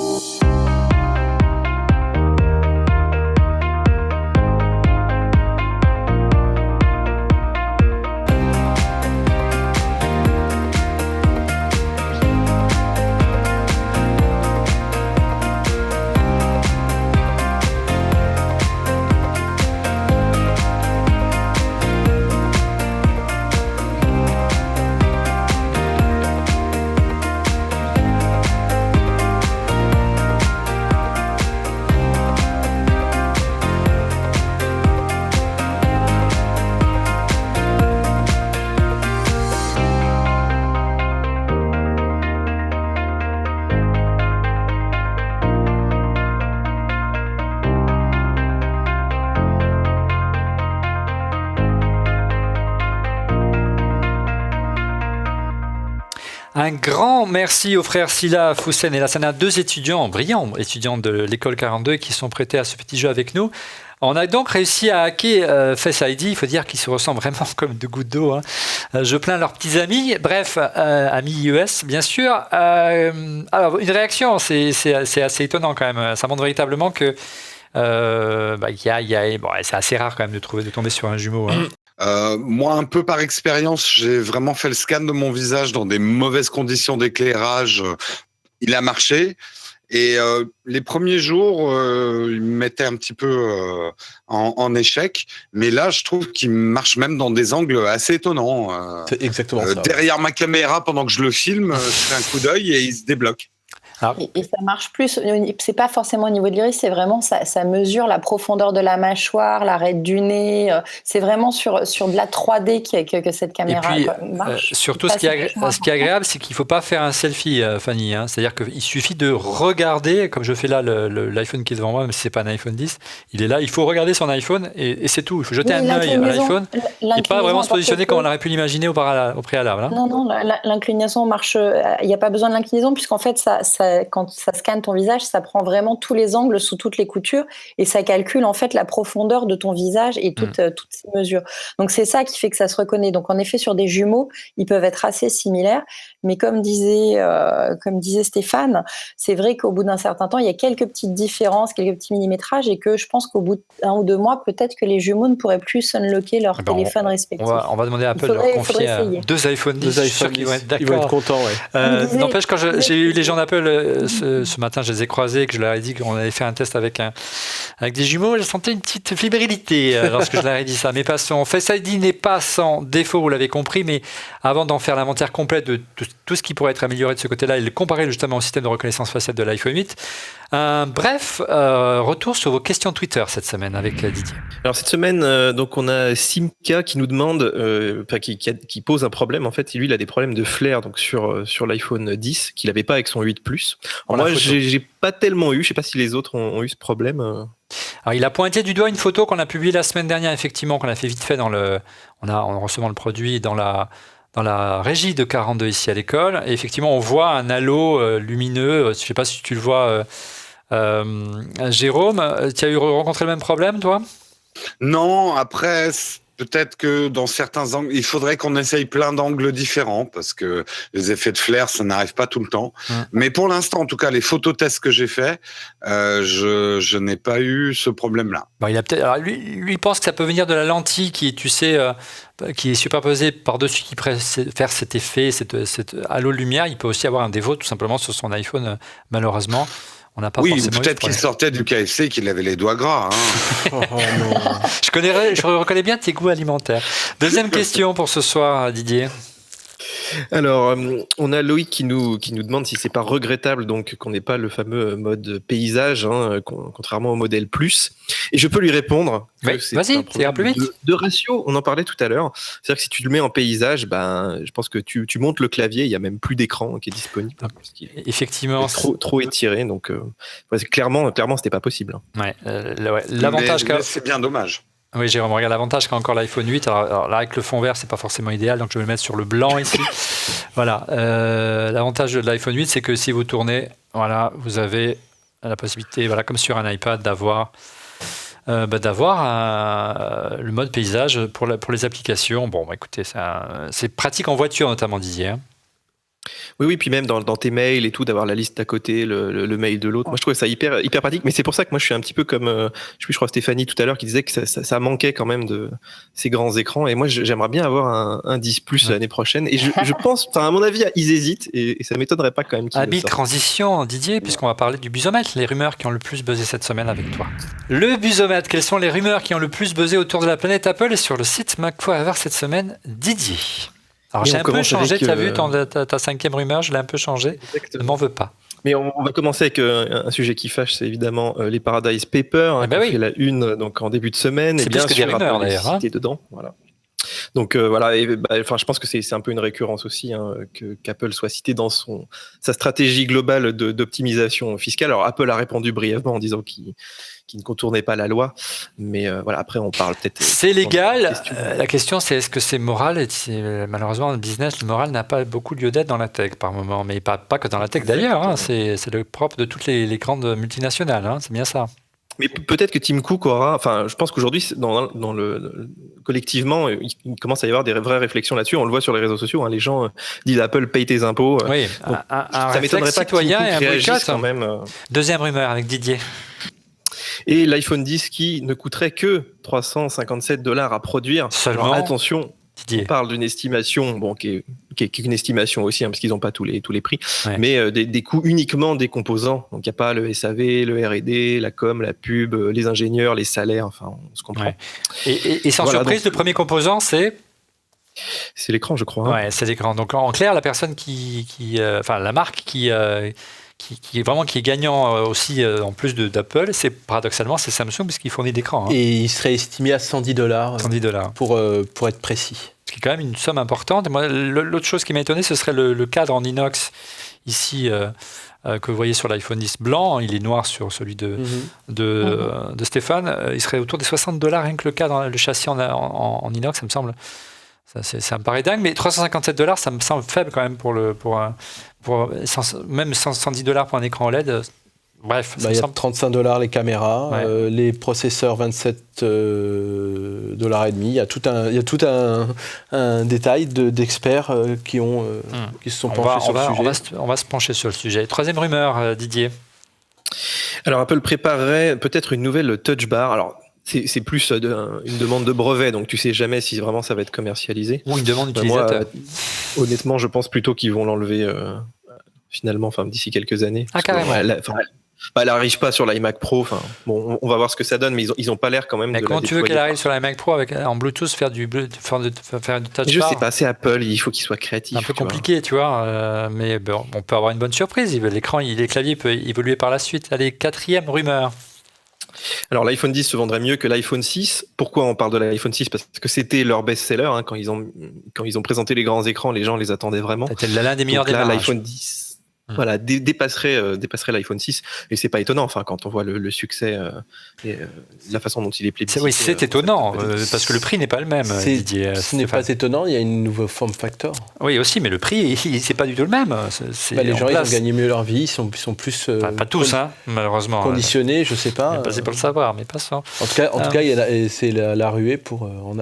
Un grand merci aux frères Silla, Foussen et Lassana, deux étudiants, brillants étudiants de l'école 42 qui sont prêtés à ce petit jeu avec nous. On a donc réussi à hacker Face ID. Il faut dire qu'ils se ressemblent vraiment comme deux gouttes d'eau. Hein. Je plains leurs petits amis. Bref, amis US, bien sûr. Alors, une réaction, c'est assez étonnant quand même. Ça montre véritablement que c'est assez rare quand même de tomber sur un jumeau. Hein. Moi, un peu par expérience, j'ai vraiment fait le scan de mon visage dans des mauvaises conditions d'éclairage. Il a marché. Et les premiers jours, il me mettait un petit peu en échec. Mais là, je trouve qu'il marche même dans des angles assez étonnants. C'est exactement ça. Derrière ma caméra, pendant que je le filme, je fais un coup d'œil et il se débloque. Et ça marche plus, c'est pas forcément au niveau de l'iris, c'est vraiment ça mesure la profondeur de la mâchoire, l'arête du nez, c'est vraiment sur de la 3D que cette caméra marche. Surtout, ce qui est agréable, c'est qu'il ne faut pas faire un selfie, Fanny. Hein. C'est-à-dire qu'il suffit de regarder, comme je fais là l'iPhone qui est devant moi, mais ce n'est pas un iPhone 10, il est là, il faut regarder son iPhone et c'est tout. Il faut jeter un œil à l'iPhone et pas vraiment se positionner comme on aurait pu l'imaginer au préalable. Hein. Non, l'inclinaison marche, il n'y a pas besoin de l'inclinaison, puisqu'en fait, quand ça scanne ton visage, ça prend vraiment tous les angles sous toutes les coutures et ça calcule en fait la profondeur de ton visage et toutes ces mesures. Donc c'est ça qui fait que ça se reconnaît. Donc en effet, sur des jumeaux, ils peuvent être assez similaires, mais comme disait Stéphane, c'est vrai qu'au bout d'un certain temps, il y a quelques petites différences, quelques petits millimétrages et que je pense qu'au bout d'1 ou 2 mois, peut-être que les jumeaux ne pourraient plus sunlocker leur téléphone respectif. On va demander à Apple de leur confier 2 iPhone 10. Je suis sûr qu'ils vont être d'accord. Ils vont être contents, ouais. N'empêche, quand j'ai eu les gens d'Apple ce matin, je les ai croisés et que je leur ai dit qu'on avait fait un test avec des jumeaux, je sentais une petite fébrilité lorsque je leur ai dit ça. Mais passons. Face ID n'est pas sans défaut, vous l'avez compris, mais avant d'en faire l'inventaire complet de tout ce qui pourrait être amélioré de ce côté-là et le comparer justement au système de reconnaissance faciale de l'iPhone 8, retour sur vos questions Twitter cette semaine avec Didier. Alors cette semaine, donc on a Simka qui nous demande, qui pose un problème. En fait, lui, il a des problèmes de flair donc sur l'iPhone 10 qu'il n'avait pas avec son 8 Plus. Moi, j'ai pas tellement eu. Je sais pas si les autres ont eu ce problème. Alors, il a pointé du doigt une photo qu'on a publiée la semaine dernière, effectivement, qu'on a fait vite fait en recevant le produit dans la régie de 42 ici à l'école. Et effectivement, on voit un halo lumineux. Je ne sais pas si tu le vois, Jérôme. Tu as rencontré le même problème, toi ? Non, après, peut-être que dans certains angles, il faudrait qu'on essaye plein d'angles différents parce que les effets de flair, ça n'arrive pas tout le temps. Mais pour l'instant, en tout cas, les phototests que j'ai faits, je n'ai pas eu ce problème-là. Bon, il a peut-être. Alors, lui pense que ça peut venir de la lentille qui, tu sais, qui est superposée par-dessus, qui faire cet effet, cet halo de lumière. Il peut aussi avoir un défaut tout simplement sur son iPhone, malheureusement. on n'a pas Oui, forcément. peut-être qu'il sortait du KFC, qu'il avait les doigts gras. Hein. Non. Je reconnais bien tes goûts alimentaires. Deuxième question pour ce soir, Didier. Alors, on a Loïc qui nous demande si c'est pas regrettable donc qu'on n'ait pas le fameux mode paysage, hein, contrairement au modèle Plus. Et je peux lui répondre. Oui, vas-y, ça ira plus vite. De ratio, on en parlait tout à l'heure. C'est-à-dire que si tu le mets en paysage, je pense que tu montes le clavier, il y a même plus d'écran qui est disponible. Parce qu'il est Effectivement, trop étiré. Donc, clairement, c'était pas possible. Ouais, l'avantage, c'est bien dommage. Oui, Jérôme, regarde l'avantage qu'a encore l'iPhone 8. Alors là, avec le fond vert, c'est pas forcément idéal, donc je vais le mettre sur le blanc ici. Voilà. L'avantage de l'iPhone 8, c'est que si vous tournez, voilà, vous avez la possibilité, voilà, comme sur un iPad, d'avoir le mode paysage pour les applications. Bon, écoutez, c'est pratique en voiture, notamment, Didier. Hein. Oui, puis même dans tes mails et tout, d'avoir la liste à côté, le mail de l'autre. Moi, je trouvais ça hyper pratique, mais c'est pour ça que moi, je suis un petit peu comme, je crois Stéphanie tout à l'heure qui disait que ça manquait quand même de ces grands écrans. Et moi, j'aimerais bien avoir un 10 Plus l'année prochaine. Et je pense, à mon avis, ils hésitent et ça m'étonnerait pas quand même qu'ils le sortent. Transition, Didier, puisqu'on va parler du busomètre, les rumeurs qui ont le plus buzzé cette semaine avec toi. Le busomètre, quelles sont les rumeurs qui ont le plus buzzé autour de la planète Apple et sur le site MacForever cette semaine, Didier? Alors, j'ai un peu changé, tu as vu, ta cinquième rumeur, je l'ai un peu changé. Exactement. Ne m'en veux pas. Mais on va commencer avec un sujet qui fâche, c'est évidemment les Paradise Papers, qui fait la une donc, en début de semaine. C'est bien sûr des rumeurs, d'ailleurs. Hein. Dedans, voilà. Donc voilà, je pense que c'est un peu une récurrence aussi qu'Apple soit cité dans sa stratégie globale d'optimisation fiscale. Alors Apple a répondu brièvement en disant qu'il ne contournait pas la loi, mais voilà, après on parle peut-être. C'est légal. La question c'est est-ce que c'est moral et malheureusement le business, le moral n'a pas beaucoup lieu d'être dans la tech par moment, mais pas que dans la tech d'ailleurs. Hein, c'est le propre de toutes les grandes multinationales. Hein, c'est bien ça. Mais peut-être que Tim Cook je pense qu'aujourd'hui, collectivement, il commence à y avoir des vraies réflexions là-dessus. On le voit sur les réseaux sociaux. Hein, les gens disent Apple paye tes impôts. Oui, ça m'étonnerait pas citoyen que Tim Cook et un réagisse quand même. Deuxième rumeur avec Didier. Et l'iPhone 10 qui ne coûterait que $357 à produire. Seulement. Alors, attention. Didier. On parle d'une estimation, qui est une estimation aussi, parce qu'ils n'ont pas tous les prix, mais des coûts uniquement des composants. Donc il n'y a pas le SAV, le R&D, la com, la pub, les ingénieurs, les salaires, enfin on se comprend. Ouais. Et sans surprise, le premier composant c'est l'écran, je crois. Ouais, c'est l'écran. Donc en clair, la personne la marque qui est gagnant aussi en plus d'Apple, c'est paradoxalement c'est Samsung puisqu'il fournit d'écran. Hein. Et il serait estimé à $110. $110 pour être précis. Ce qui est quand même une somme importante. Moi, l'autre chose qui m'a étonné, ce serait le cadre en inox ici que vous voyez sur l'iPhone 10 blanc. Il est noir sur celui de Stéphane. Il serait autour des $60 rien que le cadre, le châssis en inox, ça me semble. Ça me paraît dingue, mais $357, ça me semble faible quand même même $110 pour un écran OLED. Bref, il y a $35 les caméras, les processeurs $27,5. Il y a tout un détail d'experts qui se sont penchés sur le sujet. On va se pencher sur le sujet. Troisième rumeur, Didier. Alors Apple préparerait peut-être une nouvelle Touch Bar. Alors c'est plus une demande de brevet, donc tu sais jamais si vraiment ça va être commercialisé. Ou une demande utilisateur. Moi, honnêtement, je pense plutôt qu'ils vont l'enlever finalement, d'ici quelques années. Ah, carrément. Elle n'arrive pas sur l'iMac Pro. Bon, on va voir ce que ça donne, mais ils n'ont pas l'air quand même. Mais comment tu veux qu'elle arrive sur l'iMac Pro en Bluetooth faire du touch bar? Je sais pas, c'est Apple, il faut qu'ils soient créatifs. C'est un peu compliqué, tu vois. Mais bon, on peut avoir une bonne surprise. L'écran, les claviers peuvent évoluer par la suite. Allez, quatrième rumeur. Alors l'iPhone 10 se vendrait mieux que l'iPhone 6. Pourquoi on parle de l'iPhone 6? Parce que c'était leur best-seller. Hein, quand ils ont présenté les grands écrans, les gens les attendaient vraiment. C'était l'un des meilleurs démarrages. L'iPhone 10 dépasserait l'iPhone 6. Et c'est pas étonnant quand on voit le succès et la façon dont il est plébiscité. Oui, c'est étonnant parce que le prix n'est pas le même, Didier. Ce n'est pas étonnant, il y a une nouvelle form factor. Oui, aussi, mais le prix, c'est pas du tout le même. Les gens, ils ont gagné mieux leur vie, ils sont plus pas tous, malheureusement. Conditionnés, je sais pas. C'est pour le savoir, mais pas ça. En tout cas, c'est la ruée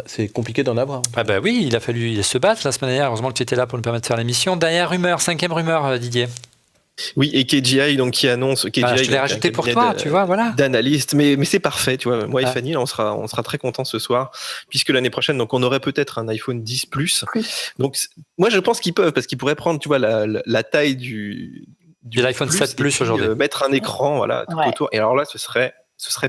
c'est compliqué d'en avoir. Ah bah oui, il a fallu se battre la semaine dernière. Heureusement que tu étais là pour nous permettre de faire l'émission. Dernière rumeur, cinquième rumeur, Didier. Oui, et KGI qui annonce. Je l'ai rajouté pour toi, tu vois, voilà. D'analyste, mais c'est parfait, tu vois. Moi et Fanny, on sera très contents ce soir, puisque l'année prochaine, donc on aurait peut-être un iPhone 10 Plus. Donc moi, je pense qu'ils peuvent, parce qu'ils pourraient prendre, tu vois, la taille de l'iPhone 7 Plus aujourd'hui. Mettre un écran, voilà, tout autour. Et alors là, ce serait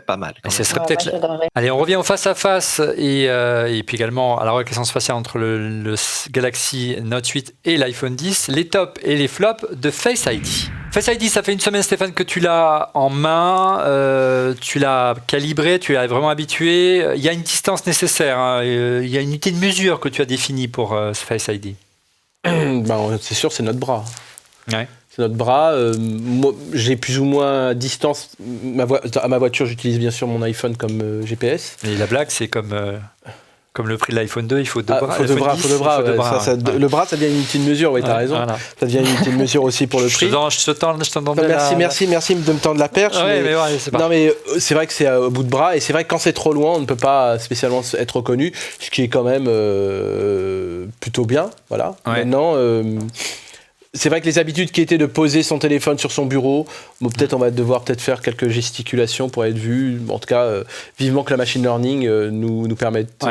pas mal. Ce serait peut-être. Allez, on revient au face-à-face et puis également à la reconnaissance faciale entre le Galaxy Note 8 et l'iPhone 10, les tops et les flops de Face ID. Face ID, ça fait une semaine, Stéphane, que tu l'as en main, tu l'as calibré, tu l'as vraiment habitué. Il y a une distance nécessaire, hein, il y a une unité de mesure que tu as définie pour Face ID. C'est sûr, c'est notre bras. Ouais. C'est notre bras. Moi, j'ai plus ou moins à distance. À ma voiture, j'utilise bien sûr mon iPhone comme GPS. Et la blague, c'est comme le prix de l'iPhone 2, il faut deux bras. Faut deux bras. Le bras, ça devient une unité de mesure, oui, t'as raison. Voilà. Ça devient une unité de mesure aussi pour le prix. Je te tends merci de me tendre la perche. Mais c'est vrai que c'est au bout de bras, et c'est vrai que quand c'est trop loin, on ne peut pas spécialement être reconnu, ce qui est quand même plutôt bien. Voilà. Ouais. Maintenant... c'est vrai que les habitudes qui étaient de poser son téléphone sur son bureau, peut-être on va devoir faire quelques gesticulations pour être vu. En tout cas, vivement que la machine learning nous permette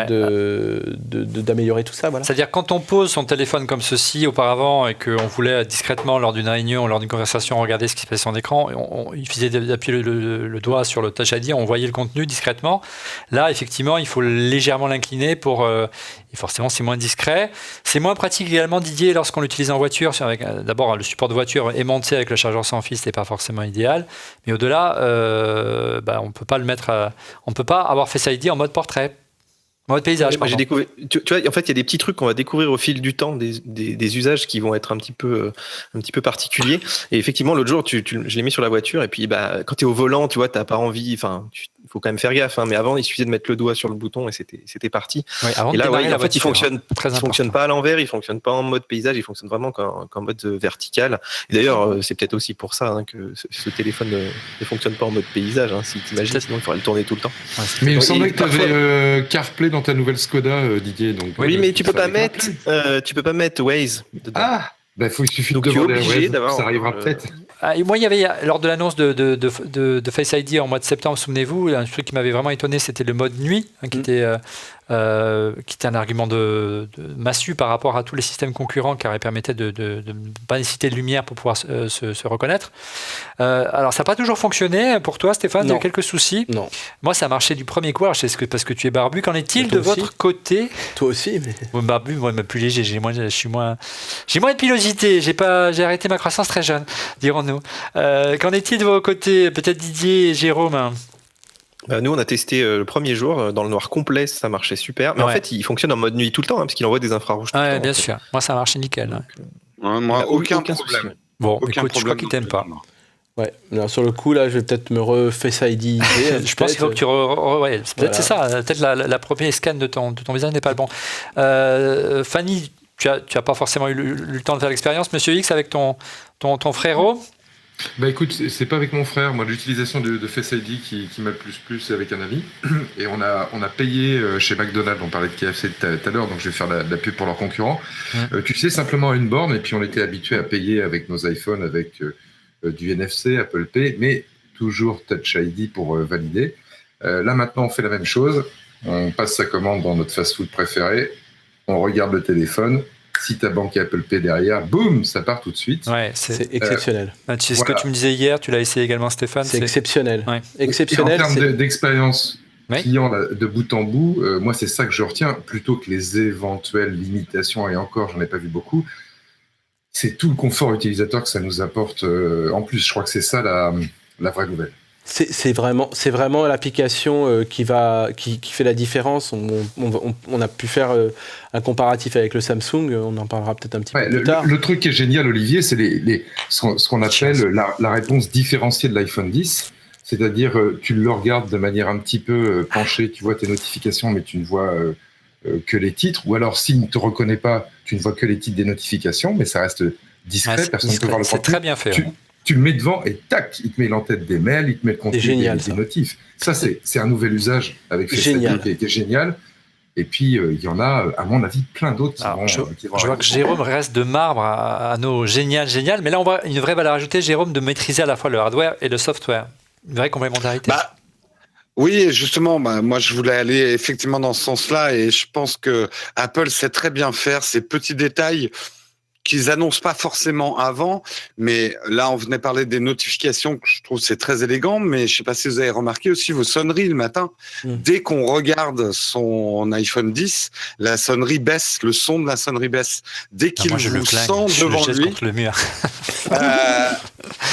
d'améliorer tout ça. Voilà. C'est-à-dire quand on pose son téléphone comme ceci auparavant et qu'on voulait discrètement lors d'une réunion, lors d'une conversation, regarder ce qui se passe sur son écran, il suffisait d'appuyer le doigt sur le Touch ID, on voyait le contenu discrètement. Là, effectivement, il faut légèrement l'incliner pour... et forcément, c'est moins discret. C'est moins pratique également, Didier, lorsqu'on l'utilise en voiture. D'abord, le support de voiture aimanté avec le chargeur sans fil, c'est pas forcément idéal. Mais au-delà, on peut pas le mettre. On peut pas avoir Face ID en mode portrait. En mode paysage. J'ai découvert, tu vois, en fait, il y a des petits trucs qu'on va découvrir au fil du temps, des usages qui vont être un petit peu particuliers. Et effectivement, l'autre jour, je l'ai mis sur la voiture. Et puis, quand tu es au volant, tu vois, t'as pas envie. Enfin, il faut quand même faire gaffe. Hein, mais avant, il suffisait de mettre le doigt sur le bouton et c'était parti. Ouais, et là, en fait, il fonctionne pas à l'envers, il fonctionne pas en mode paysage, il fonctionne vraiment qu'en mode vertical. Et d'ailleurs, c'est peut-être aussi pour ça que ce téléphone ne fonctionne pas en mode paysage. Hein, si t'imagines, sinon il faudrait le tourner tout le temps. Ouais, mais il me semblait que tu avais CarPlay dans ta nouvelle Skoda, Didier. Donc, oui, mais tu peux pas mettre Waze dedans. Ah, il suffit de demander à Waze, ça arrivera peut-être. Et moi, il y avait, lors de l'annonce de Face ID en mois de septembre, souvenez-vous, un truc qui m'avait vraiment étonné, c'était le mode nuit, qui était un argument de massue par rapport à tous les systèmes concurrents qui permettaient de ne pas nécessiter de lumière pour pouvoir se reconnaître. Alors, ça n'a pas toujours fonctionné pour toi, Stéphane. Il y a eu quelques soucis. Non. Moi, ça a marché du premier coup. Alors, parce que tu es barbu. Qu'en est-il de votre côté? Toi aussi, mais... Bon, barbu, moi, plus léger. J'ai moins de pilosité. J'ai arrêté ma croissance très jeune, dirons-nous. Qu'en est-il de vos côtés? Peut-être Didier et Jérôme. Nous, on a testé le premier jour dans le noir complet, ça marchait super. Mais en fait, il fonctionne en mode nuit tout le temps, parce qu'il envoie des infrarouges tout le temps. Bien sûr. Moi, ça marche nickel. Donc, moi, aucun problème. Bon, écoute, je crois qu'il t'aime pas. Ouais. Alors, sur le coup, là, je vais peut-être me reface ID. Je pense qu'il faut que tu peut-être c'est ça. Peut-être la première scan de ton visage n'est pas le bon. Fanny, tu as pas forcément eu le temps de faire l'expérience. Monsieur X, avec ton frérot. Écoute, c'est pas avec mon frère. Moi, l'utilisation de Face ID qui m'a le plus plu, c'est avec un ami. Et on a payé chez McDonald's. On parlait de KFC tout à l'heure, donc je vais faire la pub pour leurs concurrents. Tu sais, simplement une borne, et puis on était habitué à payer avec nos iPhones, avec du NFC, Apple Pay, mais toujours Touch ID pour valider. Là, maintenant, on fait la même chose. On passe sa commande dans notre fast-food préféré. On regarde le téléphone. Si ta banque est Apple Pay derrière, boum, ça part tout de suite. Ouais, c'est exceptionnel. Tu sais ce que tu me disais hier, tu l'as essayé également, Stéphane. C'est exceptionnel. Ouais. Exceptionnel. En termes d'expérience client de bout en bout, moi, c'est ça que je retiens, plutôt que les éventuelles limitations, et encore, j'en ai pas vu beaucoup. C'est tout le confort utilisateur que ça nous apporte. En plus, je crois que c'est ça la vraie nouvelle. C'est vraiment l'application qui fait la différence. On a pu faire un comparatif avec le Samsung, on en parlera peut-être un petit peu plus tard. Le truc qui est génial, Olivier, c'est ce qu'on appelle la réponse différenciée de l'iPhone 10. C'est-à-dire, tu le regardes de manière un petit peu penchée, tu vois tes notifications, mais tu ne vois que les titres. Ou alors, s'il ne te reconnaît pas, tu ne vois que les titres des notifications, mais ça reste discret, personne ne peut voir le contenu. C'est très bien fait. Tu le mets devant et tac, il te met l'entête des mails, il te met le contenu des notifs. Ça, c'est un nouvel usage avec Face ID qui est génial. Et puis, il y en a, à mon avis, plein d'autres qui vont... Je vois que Jérôme reste de marbre à nos génial. Mais là, on voit une vraie valeur ajoutée, Jérôme, de maîtriser à la fois le hardware et le software. Une vraie complémentarité. Oui, justement, moi, je voulais aller effectivement dans ce sens-là. Et je pense que Apple sait très bien faire ces petits détails qu'ils annoncent pas forcément avant, mais là, on venait parler des notifications, que je trouve c'est très élégant, mais je sais pas si vous avez remarqué aussi vos sonneries le matin. Dès qu'on regarde son iPhone 10, la sonnerie baisse, le son de la sonnerie baisse. Dès qu'il vous sent devant lui, contre le mur.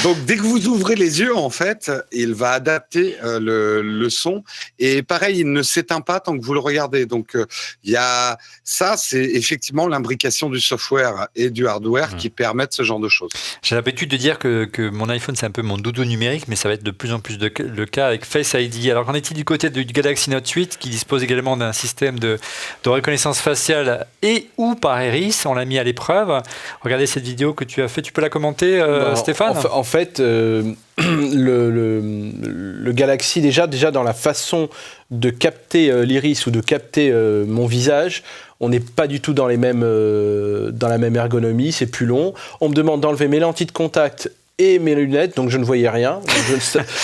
donc dès que vous ouvrez les yeux, en fait, il va adapter le son. Et pareil, il ne s'éteint pas tant que vous le regardez. Donc il y a ça, c'est effectivement l'imbrication du software et du hardware qui permettent ce genre de choses. J'ai l'habitude de dire que mon iPhone c'est un peu mon doudou numérique, mais ça va être de plus en plus le cas avec Face ID. Alors qu'en est-il du côté du Galaxy Note 8 qui dispose également d'un système de reconnaissance faciale et ou par iris? On l'a mis à l'épreuve. Regardez cette vidéo que tu as fait. Tu peux la commenter, Stéphane? En fait, le Galaxy, déjà dans la façon de capter l'iris ou de capter mon visage, on n'est pas du tout dans la même ergonomie, c'est plus long. On me demande d'enlever mes lentilles de contact et mes lunettes, donc je ne voyais rien.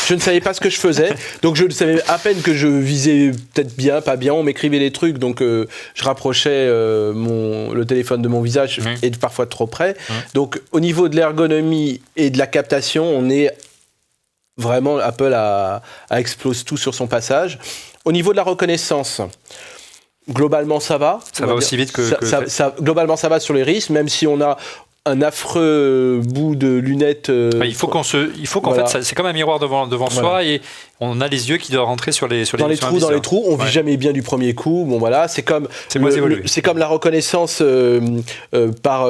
Je ne savais pas ce que je faisais, donc je ne savais à peine que je visais peut-être bien, pas bien. On m'écrivait des trucs, donc je rapprochais le téléphone de mon visage et parfois de trop près. Donc au niveau de l'ergonomie et de la captation, on est vraiment, Apple a explose tout sur son passage. Au niveau de la reconnaissance, globalement ça va. Ça va aussi vite que globalement ça va sur les risques, même si on a un affreux bout de lunettes. Il faut qu'en fait, c'est comme un miroir devant soi et on a les yeux qui doivent rentrer sur les trous. Dans les trous, on vit jamais bien du premier coup. Bon voilà, c'est comme la reconnaissance par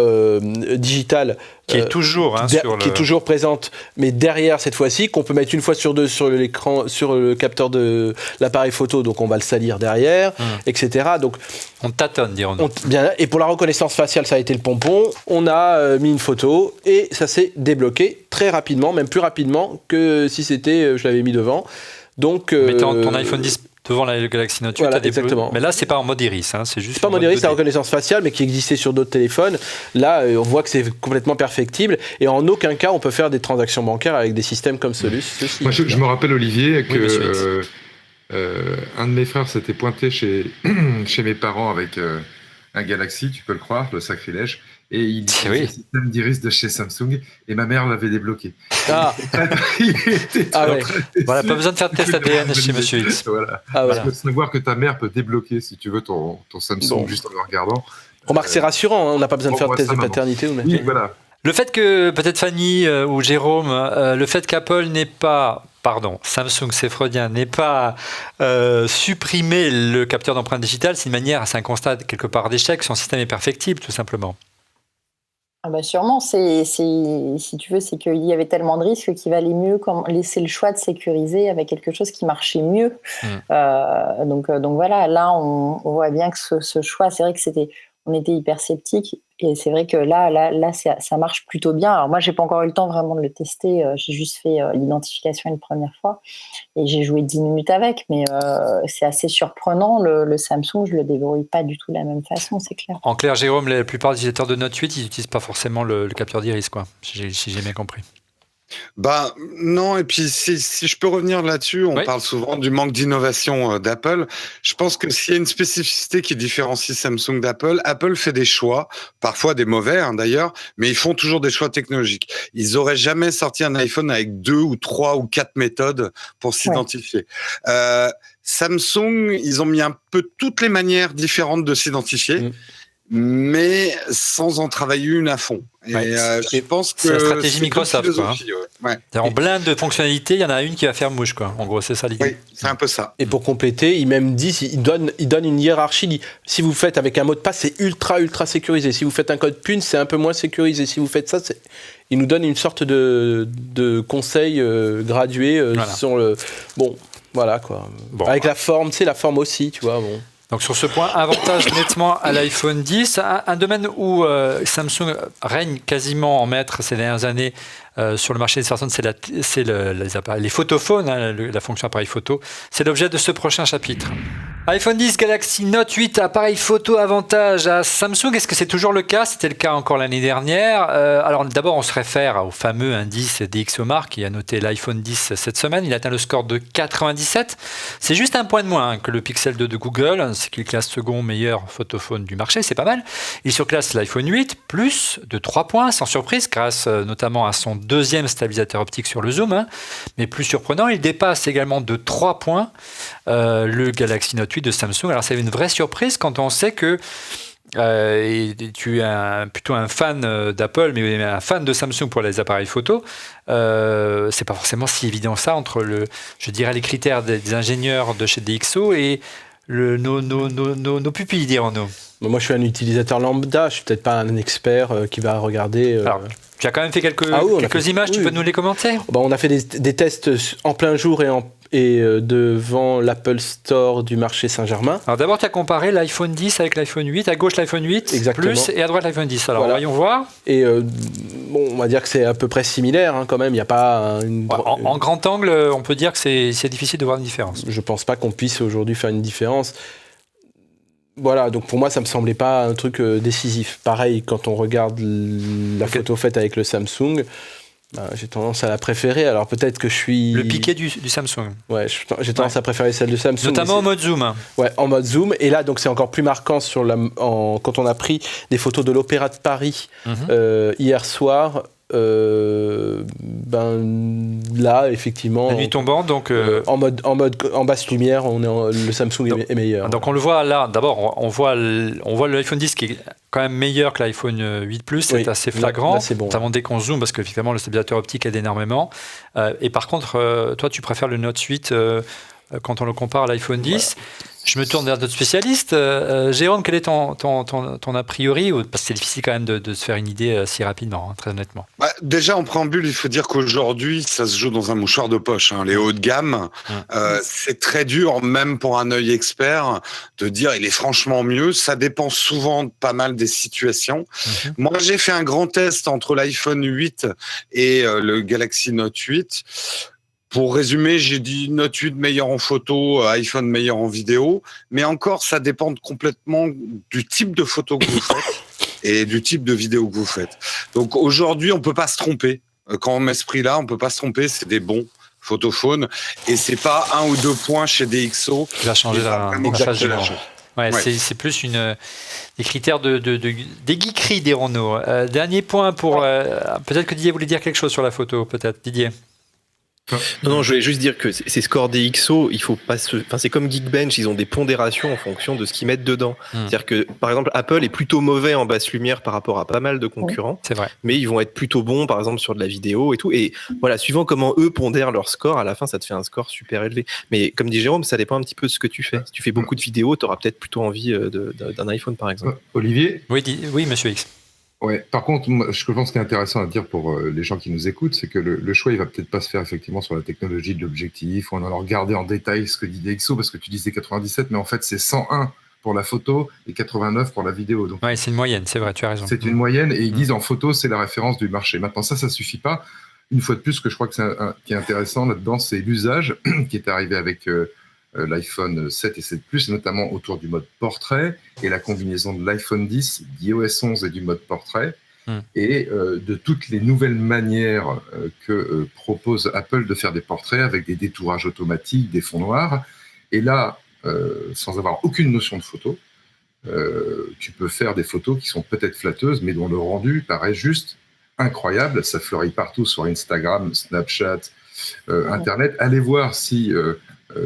digital. Qui est toujours qui est toujours présente, mais derrière cette fois-ci, qu'on peut mettre une fois sur deux sur l'écran, sur le capteur de l'appareil photo, donc on va le salir derrière, etc. Donc on tâtonne, dirons-nous. Bien, et pour la reconnaissance faciale, ça a été le pompon. On a mis une photo et ça s'est débloqué très rapidement, même plus rapidement que si c'était, je l'avais mis devant. Donc, mettant ton iPhone 10 devant le Galaxy Note 8, voilà, exactement. Mais là, c'est pas en mode iris, c'est juste. C'est pas en mode iris, c'est la reconnaissance faciale, mais qui existait sur d'autres téléphones. Là, on voit que c'est complètement perfectible, et en aucun cas, on peut faire des transactions bancaires avec des systèmes comme ceux-ci. Moi, je me rappelle, Olivier, que un de mes frères s'était pointé chez mes parents avec un Galaxy, tu peux le croire, le sacrilège. Et il utilisait le système d'iris de chez Samsung et ma mère l'avait débloqué. Voilà, pas besoin de faire de test ADN chez Monsieur X. Parce que savoir que ta mère peut débloquer, si tu veux, ton Samsung juste en le regardant. Remarque, c'est rassurant, on n'a pas besoin de faire de test de paternité. Oui, voilà. Le fait que, peut-être Fanny ou Jérôme, le fait qu'Apple Samsung, c'est freudien, n'ait pas supprimé le capteur d'empreinte digitale, c'est un constat quelque part d'échec. Son système est perfectible, tout simplement. Ah bah sûrement, si tu veux, c'est qu'il y avait tellement de risques qu'il valait mieux laisser le choix de sécuriser avec quelque chose qui marchait mieux. Donc voilà, là on voit bien que ce choix, c'est vrai que on était hyper sceptiques et c'est vrai que là ça marche plutôt bien. Alors moi j'ai pas encore eu le temps vraiment de le tester, j'ai juste fait l'identification une première fois et j'ai joué 10 minutes avec, mais c'est assez surprenant. Le Samsung, je le débrouille pas du tout de la même façon, c'est clair. En clair, Jérôme, la plupart des utilisateurs de Note 8, ils n'utilisent pas forcément le capteur d'iris, quoi, si j'ai bien compris. Non, et puis si je peux revenir là-dessus, on parle souvent du manque d'innovation d'Apple. Je pense que s'il y a une spécificité qui différencie Samsung d'Apple, Apple fait des choix, parfois des mauvais d'ailleurs, mais ils font toujours des choix technologiques. Ils auraient jamais sorti un iPhone avec 2 ou 3 ou 4 méthodes pour s'identifier. Samsung, ils ont mis un peu toutes les manières différentes de s'identifier. Mais sans en travailler une à fond. Et je pense que c'est la stratégie Microsoft. En blinde de fonctionnalités, il y en a une qui va faire mouche, quoi. En gros, c'est ça l'idée. Oui, c'est un peu ça. Et pour compléter, il donne une hiérarchie. Il dit, si vous faites avec un mot de passe, c'est ultra sécurisé. Si vous faites un code PUN, c'est un peu moins sécurisé. Si vous faites ça, il nous donne une sorte de conseil gradué sur le. Bon, voilà quoi. Avec la forme, la forme aussi, tu vois. Bon. Donc sur ce point, avantage nettement à l'iPhone 10. Un domaine où Samsung règne quasiment en maître ces dernières années, sur le marché des smartphones, c'est les photophones, hein, la fonction appareil photo. C'est l'objet de ce prochain chapitre. iPhone 10, Galaxy Note 8, appareil photo avantage à Samsung. Est-ce que c'est toujours le cas? C'était le cas encore l'année dernière. Alors d'abord, on se réfère au fameux indice DxOMark qui a noté l'iPhone 10 cette semaine. Il atteint le score de 97. C'est juste un point de moins que le Pixel 2 de Google, c'est qu'il classe second meilleur photophone du marché, c'est pas mal. Il surclasse l'iPhone 8, plus de 3 points, sans surprise, grâce notamment à son deuxième stabilisateur optique sur le zoom. Hein. Mais plus surprenant, il dépasse également de 3 points le Galaxy Note 8 de Samsung. Alors c'est une vraie surprise quand on sait que tu es plutôt un fan d'Apple, mais un fan de Samsung pour les appareils photo. C'est pas forcément si évident ça entre les critères des ingénieurs de chez DxO et nos pupilles, dirons-nous. Moi, je suis un utilisateur lambda. Je suis peut-être pas un expert qui va regarder. Alors, tu as quand même fait quelques images. Tu peux nous les commenter? On a fait des tests en plein jour et devant l'Apple Store du marché Saint-Germain. Alors d'abord, tu as comparé l'iPhone 10 avec l'iPhone 8. À gauche, l'iPhone 8, exactement, plus, et à droite, l'iPhone 10. Alors, voyons voir. Et on va dire que c'est à peu près similaire, hein, quand même. Il n'y a pas en grand angle, on peut dire que c'est difficile de voir une différence. Je ne pense pas qu'on puisse aujourd'hui faire une différence. Voilà, donc pour moi, ça ne me semblait pas un truc décisif. Pareil, quand on regarde la photo faite avec le Samsung, j'ai tendance à la préférer. Alors peut-être que je suis... Le piqué du Samsung. Ouais, j'ai tendance à préférer celle de Samsung. Notamment en mode zoom. Ouais, en mode zoom. Et là, donc c'est encore plus marquant quand on a pris des photos de l'Opéra de Paris hier soir. Là, effectivement, la nuit tombante, donc en basse lumière, le Samsung est meilleur. Donc on le voit là. D'abord, on voit l'iPhone 10 qui est quand même meilleur que l'iPhone 8 Plus. C'est assez flagrant. Là, c'est bon. Notamment dès qu'on zoome, parce que finalement le stabilisateur optique aide énormément. Et par contre, toi, tu préfères le Note 8 quand on le compare à l'iPhone 10. Voilà. Je me tourne vers d'autres spécialistes. Jérôme, quel est ton a priori? Parce que c'est difficile quand même de se faire une idée si rapidement, hein, très honnêtement. Déjà, en préambule, il faut dire qu'aujourd'hui, ça se joue dans un mouchoir de poche. Hein. Les hauts de gamme, c'est très dur, même pour un œil expert, de dire il est franchement mieux. Ça dépend souvent pas mal des situations. Moi, j'ai fait un grand test entre l'iPhone 8 et le Galaxy Note 8. Pour résumer, j'ai dit Note 8 meilleur en photo, iPhone meilleur en vidéo, mais encore, ça dépend complètement du type de photo que vous faites et du type de vidéo que vous faites. Donc aujourd'hui, on peut pas se tromper. Quand on met ce prix-là, on peut pas se tromper, c'est des bons photophones et c'est pas 1 ou 2 points chez DxO qui va changer la phase de l'argent. Ouais. C'est plus des critères des geekeries, dirons-nous. Dernier point pour... peut-être que Didier voulait dire quelque chose sur la photo, peut-être. Didier? Non, je voulais juste dire que ces scores DxO, il faut pas c'est comme Geekbench, ils ont des pondérations en fonction de ce qu'ils mettent dedans. C'est-à-dire que, par exemple, Apple est plutôt mauvais en basse lumière par rapport à pas mal de concurrents. C'est vrai. Mais ils vont être plutôt bons, par exemple, sur de la vidéo et tout. Et voilà, suivant comment eux pondèrent leur score, à la fin, ça te fait un score super élevé. Mais comme dit Jérôme, ça dépend un petit peu de ce que tu fais. Si tu fais beaucoup de vidéos, tu auras peut-être plutôt envie d'un iPhone, par exemple. Olivier? Oui, monsieur X. Ouais. Par contre, moi, je pense qu'il est intéressant à dire pour les gens qui nous écoutent, c'est que le choix, il va peut-être pas se faire effectivement sur la technologie de l'objectif, ou en allant regarder en détail ce que dit DxO, parce que tu disais 97, mais en fait, c'est 101 pour la photo et 89 pour la vidéo. Donc, c'est une moyenne, c'est vrai, tu as raison. C'est une moyenne, et ils disent en photo, c'est la référence du marché. Maintenant, ça suffit pas. Une fois de plus, ce que je crois que qui est intéressant là-dedans, c'est l'usage qui est arrivé avec l'iPhone 7 et 7 Plus, notamment autour du mode portrait, et la combinaison de l'iPhone 10, d'iOS 11 et du mode portrait, et de toutes les nouvelles manières que propose Apple de faire des portraits avec des détourages automatiques, des fonds noirs. Et là, sans avoir aucune notion de photo, tu peux faire des photos qui sont peut-être flatteuses, mais dont le rendu paraît juste incroyable. Ça fleurit partout sur Instagram, Snapchat, Internet. Allez voir si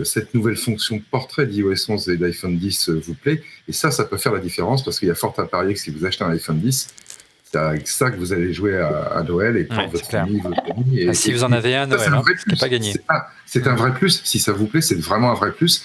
cette nouvelle fonction de portrait d'iOS 11 et d'iPhone 10 vous plaît. Et ça peut faire la différence, parce qu'il y a fort à parier que si vous achetez un iPhone 10, c'est avec ça que vous allez jouer à Noël et pour votre famille, vos amis. Et si vous en avez un, Noël, c'est pas gagné. C'est un vrai plus. Si ça vous plaît, c'est vraiment un vrai plus.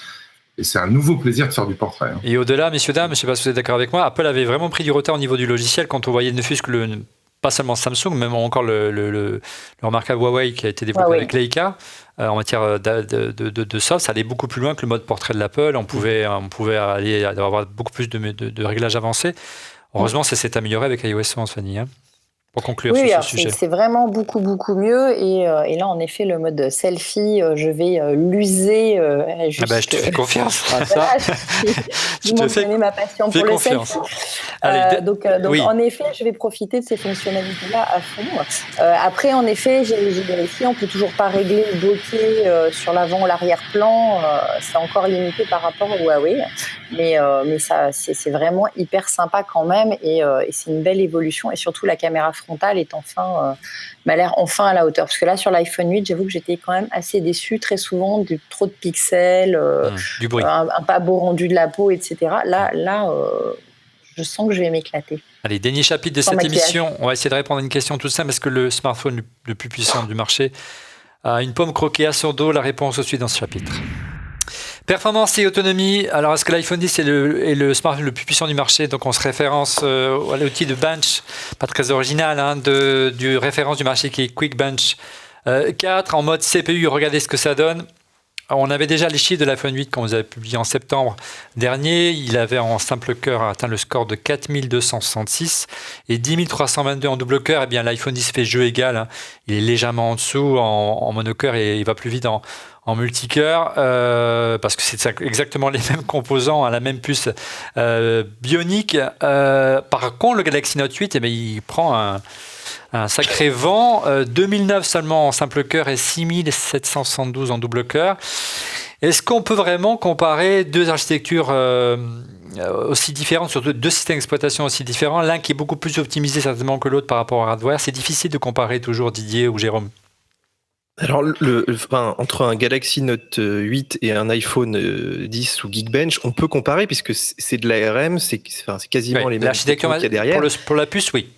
Et c'est un nouveau plaisir de faire du portrait. Hein. Et au-delà, messieurs, dames, je ne sais pas si vous êtes d'accord avec moi, Apple avait vraiment pris du retard au niveau du logiciel quand on voyait ne fût-ce que pas seulement Samsung, même encore le remarquable Huawei qui a été développé avec Leica. En matière de soft, ça allait beaucoup plus loin que le mode portrait de l'Apple. On pouvait avoir beaucoup plus de réglages avancés. Heureusement, ça s'est amélioré avec iOS 11, Fanny. Hein. pour conclure Oui, sur alors ce sujet. c'est vraiment beaucoup, beaucoup mieux. Et là, en effet, le mode selfie, je vais l'user Je te fais confiance. Voilà, Je tout le te monde fais connaît ma passion pour le confiance. selfie. Allez, Donc oui. en effet, je vais profiter de ces fonctionnalités-là à fond. Après, en effet, j'ai vérifié, on peut toujours pas régler le bokeh sur l'avant ou l'arrière-plan. C'est encore limité par rapport au Huawei. Mais ça, c'est vraiment hyper sympa quand même. Et c'est une belle évolution. Et surtout, la caméra frontale est m'a l'air enfin à la hauteur. Parce que là, sur l'iPhone 8, j'avoue que j'étais quand même assez déçue. Très souvent, trop de pixels, du bruit. un pas beau rendu de la peau, etc. Là, je sens que je vais m'éclater. Allez, dernier chapitre de Sans cette maquillage. émission. On va essayer de répondre à une question toute simple. Est-ce que le smartphone le plus puissant du marché a une pomme croquée à son dos? La réponse suit dans ce chapitre. Performance et autonomie. Alors, est-ce que l'iPhone 10 est le smartphone le plus puissant du marché? Donc, on se référence à l'outil de bench, pas très original, du référence du marché qui est QuickBench 4 en mode CPU. Regardez ce que ça donne. Alors, on avait déjà les chiffres de l'iPhone 8 qu'on vous avait publié en septembre dernier. Il avait en simple cœur atteint le score de 4266 et 10 322 en double cœur. Eh bien, l'iPhone 10 fait jeu égal. Il est légèrement en dessous en monocœur et il va plus vite en multicœur parce que c'est exactement les mêmes composants, la même puce bionique. Par contre, le Galaxy Note 8, il prend un sacré vent. 2009 seulement en simple cœur et 6772 en double cœur. Est-ce qu'on peut vraiment comparer deux architectures aussi différentes, surtout deux systèmes d'exploitation aussi différents, l'un qui est beaucoup plus optimisé certainement que l'autre par rapport au hardware? C'est difficile de comparer toujours, Didier ou Jérôme. Alors, entre un Galaxy Note 8 et un iPhone 10 ou Geekbench, on peut comparer puisque c'est de l'ARM, c'est quasiment les mêmes l'architecture qu'il y a derrière. Pour la puce, oui.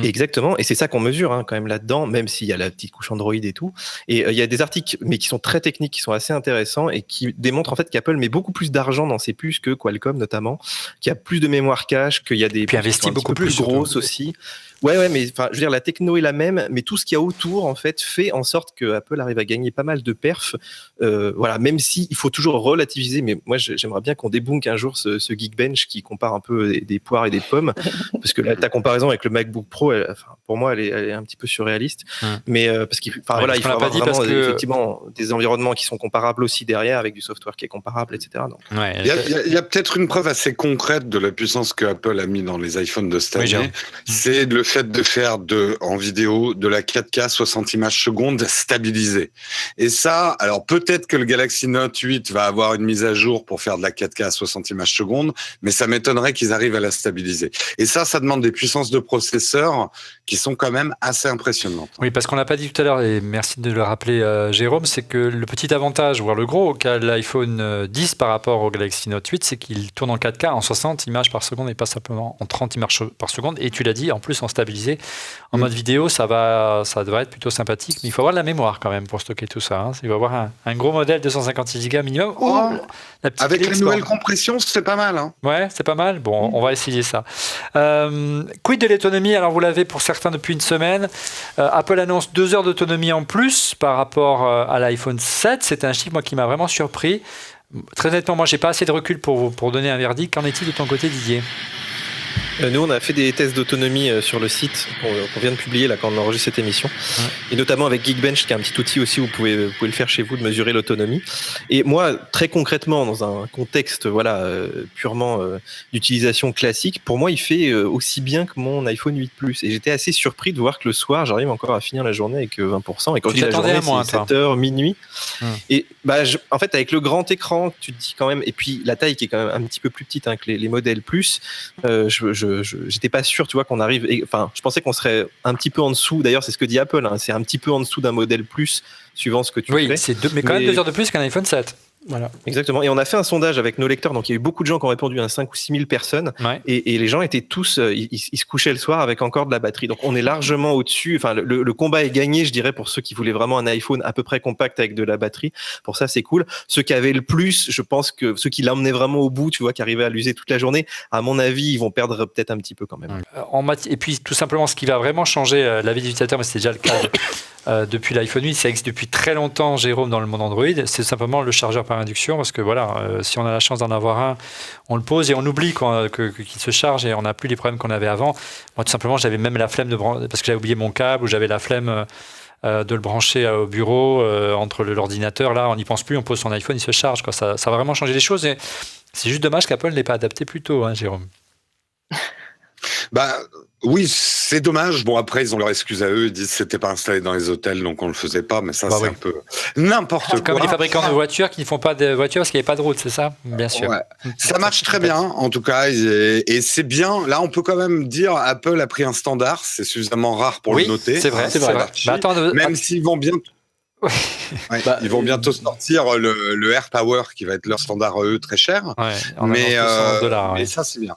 Exactement, et c'est ça qu'on mesure quand même là-dedans, même s'il y a la petite couche Android et tout. Et il y a des articles, mais qui sont très techniques, qui sont assez intéressants et qui démontrent en fait qu'Apple met beaucoup plus d'argent dans ses puces que Qualcomm notamment, qu'il y a plus de mémoire cache, qu'il y a des puces investit beaucoup plus grosses aussi. Ouais, mais je veux dire, la techno est la même, mais tout ce qu'il y a autour, en fait, fait en sorte que Apple arrive à gagner pas mal de perfs. Voilà, même si il faut toujours relativiser, mais moi, j'aimerais bien qu'on débunk un jour ce Geekbench qui compare un peu des poires et des pommes, parce que là, ta comparaison avec le MacBook Pro, pour moi, elle est un petit peu surréaliste. Mais parce qu'il faut avoir vraiment effectivement des environnements qui sont comparables aussi derrière, avec du software qui est comparable, etc. Donc. Ouais, il y a peut-être une preuve assez concrète de la puissance que Apple a mis dans les iPhones de cette année. C'est le fait de faire en vidéo de la 4K 60 images secondes stabilisée. Et ça, alors peut-être que le Galaxy Note 8 va avoir une mise à jour pour faire de la 4K à 60 images secondes, mais ça m'étonnerait qu'ils arrivent à la stabiliser. Et ça demande des puissances de processeurs qui sont quand même assez impressionnantes. Oui, parce qu'on l'a pas dit tout à l'heure, et merci de le rappeler, Jérôme, c'est que le petit avantage, voire le gros, qu'a l'iPhone 10 par rapport au Galaxy Note 8, c'est qu'il tourne en 4K en 60 images par seconde et pas simplement en 30 images par seconde. Et tu l'as dit, en plus en stabilisé. En mode vidéo, ça devrait être plutôt sympathique, mais il faut avoir de la mémoire quand même pour stocker tout ça. Il va y avoir un gros modèle 256 Go minimum. Avec la nouvelle compression, c'est pas mal. Ouais, c'est pas mal. Bon, on va essayer ça. Quid de l'autonomie? Alors, vous l'avez pour certains depuis une semaine. Apple annonce 2 heures d'autonomie en plus par rapport à l'iPhone 7. C'est un chiffre, moi, qui m'a vraiment surpris. Très honnêtement, moi, j'ai pas assez de recul pour donner un verdict. Qu'en est-il de ton côté, Didier? Nous, on a fait des tests d'autonomie sur le site qu'on vient de publier là quand on enregistre cette émission, et notamment avec Geekbench, qui est un petit outil aussi où vous pouvez le faire chez vous, de mesurer l'autonomie. Et moi, très concrètement, dans un contexte purement d'utilisation classique, pour moi, il fait aussi bien que mon iPhone 8 Plus. Et j'étais assez surpris de voir que le soir, j'arrive encore à finir la journée avec 20%. Et quand je dis la journée, c'est 7h, minuit. Et en fait, avec le grand écran, tu te dis quand même, et puis la taille qui est quand même un petit peu plus petite que les modèles Plus, j'étais pas sûr, tu vois, qu'on arrive. Enfin, je pensais qu'on serait un petit peu en dessous. D'ailleurs, c'est ce que dit Apple. C'est un petit peu en dessous d'un modèle Plus, suivant ce que tu fais. Oui, mais quand même 2 heures de plus qu'un iPhone 7. Voilà. Exactement. Et on a fait un sondage avec nos lecteurs. Donc, il y a eu beaucoup de gens qui ont répondu, 5 ou 6 000 personnes. Ouais. Et les gens étaient tous, ils se couchaient le soir avec encore de la batterie. Donc, on est largement au-dessus. Enfin, le combat est gagné, je dirais, pour ceux qui voulaient vraiment un iPhone à peu près compact avec de la batterie. Pour ça, c'est cool. Ceux qui avaient le plus, je pense que ceux qui l'emmenaient vraiment au bout, tu vois, qui arrivaient à l'user toute la journée, à mon avis, ils vont perdre peut-être un petit peu quand même. Et puis, tout simplement, ce qui va vraiment changer la vie des utilisateurs, mais c'est déjà le cas depuis l'iPhone 8, ça existe depuis très longtemps, Jérôme, dans le monde Android, c'est simplement le chargeur par induction, parce que voilà, si on a la chance d'en avoir un, on le pose et on oublie qu'il se charge et on n'a plus les problèmes qu'on avait avant. Moi, tout simplement, j'avais même la flemme parce que j'avais oublié mon câble ou j'avais la flemme de le brancher au bureau entre l'ordinateur. Là, on n'y pense plus, on pose son iPhone, il se charge. Quoi. Ça va vraiment changer les choses. Et c'est juste dommage qu'Apple ne l'ait pas adapté plus tôt, hein, Jérôme. Bah oui, c'est dommage. Bon, après, ils ont leur excuse à eux. Ils disent que c'était pas installé dans les hôtels, donc on le faisait pas. Mais ça, c'est un peu n'importe quoi. Comme les fabricants de voitures qui ne font pas de voitures parce qu'il n'y avait pas de route, c'est ça? Bien sûr. Ouais. Ça marche très bien, en tout cas. Et c'est bien. Là, on peut quand même dire Apple a pris un standard. C'est suffisamment rare pour le noter. C'est vrai, c'est vrai. Bah, attends, même s'ils vont bientôt. Ils vont bientôt sortir le Air Power qui va être leur standard eux très cher. Mais ça, c'est bien.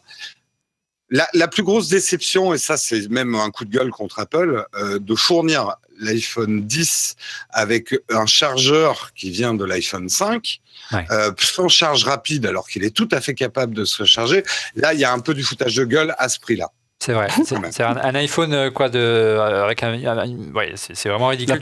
La plus grosse déception, et ça c'est même un coup de gueule contre Apple, de fournir l'iPhone 10 avec un chargeur qui vient de l'iPhone 5, sans charge rapide alors qu'il est tout à fait capable de se recharger. Là, il y a un peu du foutage de gueule à ce prix-là. C'est vrai, c'est un iPhone avec c'est vraiment ridicule.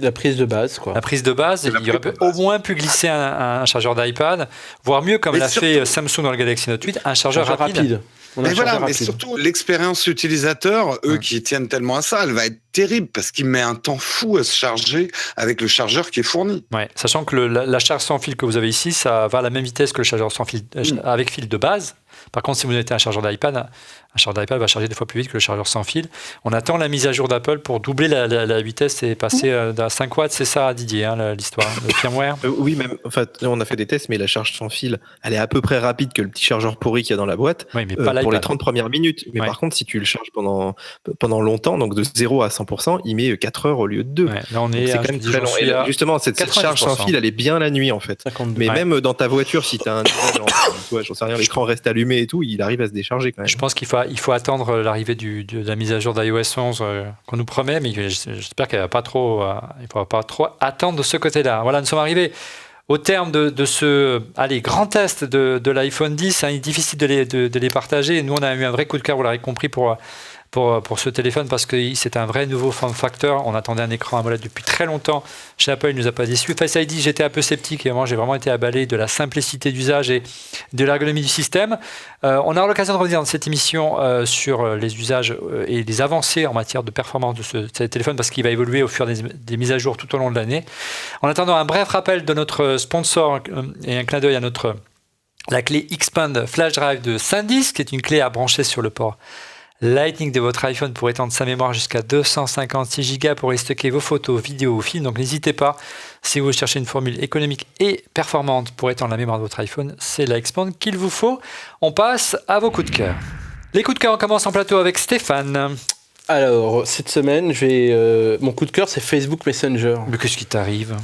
La prise de base, quoi. La prise de base, il aurait au moins pu glisser un chargeur d'iPad, voire mieux comme l'a fait Samsung dans le Galaxy Note 8, un chargeur rapide. Mais surtout, l'expérience utilisateur, eux qui tiennent tellement à ça, elle va être terrible parce qu'il met un temps fou à se charger avec le chargeur qui est fourni. Ouais, sachant que la charge sans fil que vous avez ici, ça va à la même vitesse que le chargeur sans fil avec fil de base. Par contre, si vous mettez un chargeur d'iPad va charger 2 fois plus vite que le chargeur sans fil. On attend la mise à jour d'Apple pour doubler la vitesse et passer à 5 watts. C'est ça, Didier, l'histoire de firmware. Oui, même. Enfin, on a fait des tests, mais la charge sans fil, elle est à peu près rapide que le petit chargeur pourri qu'il y a dans la boîte. Oui, mais pas pour les 30 premières minutes. Mais par contre, si tu le charges pendant longtemps, donc de 0 à 100%, il met 4 heures au lieu de 2. Ouais, là, c'est quand même très long. Et là, justement, cette charge sans fil, elle est bien la nuit, en fait. 52. Mais même dans ta voiture, si tu as un j'en sais rien, l'écran reste allumé et tout, il arrive à se décharger quand même. Je pense qu'il faut attendre l'arrivée de la mise à jour d'iOS 11 qu'on nous promet, mais j'espère qu'il ne va pas trop, il faudra pas trop attendre de ce côté-là. Voilà, nous sommes arrivés au terme de ce grand test de l'iPhone 10. Il est difficile de les partager. Nous, on a eu un vrai coup de cœur, vous l'avez compris, pour ce téléphone parce que c'est un vrai nouveau form factor. On attendait un écran AMOLED depuis très longtemps. Chez Apple, il ne nous a pas déçus. Face ID, j'étais un peu sceptique et moi, j'ai vraiment été abalé de la simplicité d'usage et de l'ergonomie du système. On aura l'occasion de revenir dans cette émission sur les usages et les avancées en matière de performance de ce téléphone parce qu'il va évoluer au fur et à mesure des mises à jour tout au long de l'année. En attendant, un bref rappel de notre sponsor et un clin d'œil à la clé Xpand Flash Drive de SanDisk, qui est une clé à brancher sur le port Lightning de votre iPhone pour étendre sa mémoire jusqu'à 256 Go pour y stocker vos photos, vidéos ou films. Donc n'hésitez pas, si vous cherchez une formule économique et performante pour étendre la mémoire de votre iPhone, c'est la Xpand qu'il vous faut. On passe à vos coups de cœur. Les coups de cœur, on commence en plateau avec Stéphane. Alors, cette semaine, mon coup de cœur, c'est Facebook Messenger. Mais qu'est-ce qui t'arrive?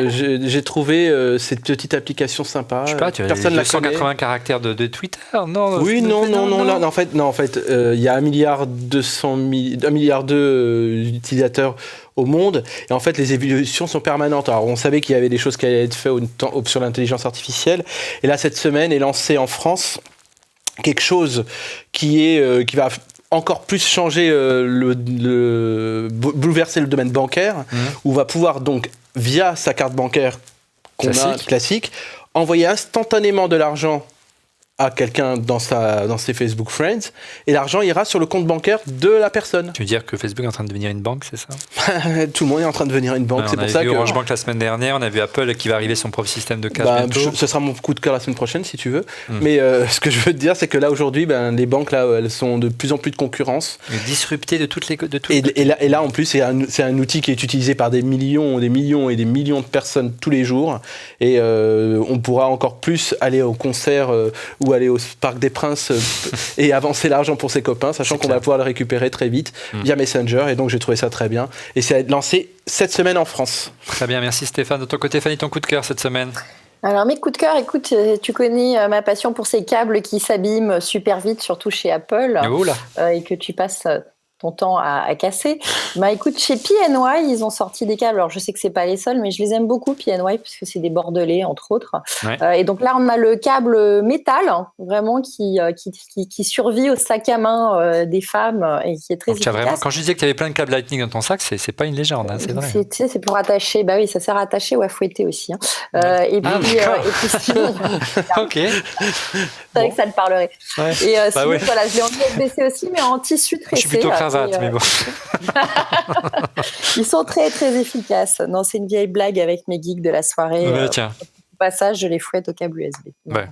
J'ai trouvé cette petite application sympa. Je sais pas, tu as 280 caractères de Twitter, non? Oui, non. En fait, il y a 1,2 milliard d'utilisateurs au monde. Et en fait, les évolutions sont permanentes. Alors, on savait qu'il y avait des choses qui allaient être faites sur l'intelligence artificielle. Et là, cette semaine, est lancé en France quelque chose qui va encore plus changer, bouleverser le domaine bancaire, où on va pouvoir donc, via sa carte bancaire classique, envoyer instantanément de l'argent à quelqu'un dans ses Facebook Friends, et l'argent ira sur le compte bancaire de la personne. Tu veux dire que Facebook est en train de devenir une banque, c'est ça? Tout le monde est en train de devenir une banque. C'est pour ça que Orange Bank la semaine dernière, on a vu Apple qui va arriver son propre système de cash bientôt. Ce sera mon coup de cœur la semaine prochaine si tu veux. Mais ce que je veux te dire, c'est que là aujourd'hui, les banques là, elles sont de plus en plus de concurrence. Disruptées de toutes les. Et là en plus, c'est un outil qui est utilisé par des millions de personnes tous les jours. Et on pourra encore plus aller au concert ou aller au Parc des Princes et avancer l'argent pour ses copains, sachant qu'on va pouvoir le récupérer très vite via Messenger. Et donc j'ai trouvé ça très bien. Et c'est lancé cette semaine en France. Très bien, merci Stéphane. De ton côté, Fanny, ton coup de cœur cette semaine? Alors mes coups de cœur, écoute, tu connais ma passion pour ces câbles qui s'abîment super vite, surtout chez Apple, et que tu passes ton temps à casser. Bah écoute, chez PNY, ils ont sorti des câbles. Alors je sais que c'est pas les seuls, mais je les aime beaucoup PNY puisque c'est des bordelais entre autres. Et donc là, on a le câble métal, vraiment qui survit au sac à main des femmes et qui est très efficace. Vraiment, quand je disais que tu avais plein de câbles Lightning dans ton sac, c'est pas une légende, c'est vrai. C'est pour attacher. Bah oui, ça sert à attacher ou à fouetter aussi. Et puis sinon, ok. C'est vrai que ça te parlerait. Ouais. Et sinon, voilà, je l'ai en USB-C aussi, mais en tissu tressé. Je suis plutôt cravate, mais bon. Ils sont très, très efficaces. Non, c'est une vieille blague avec mes geeks de la soirée. Tiens. Au passage, je les fouette au câble USB. Ouais.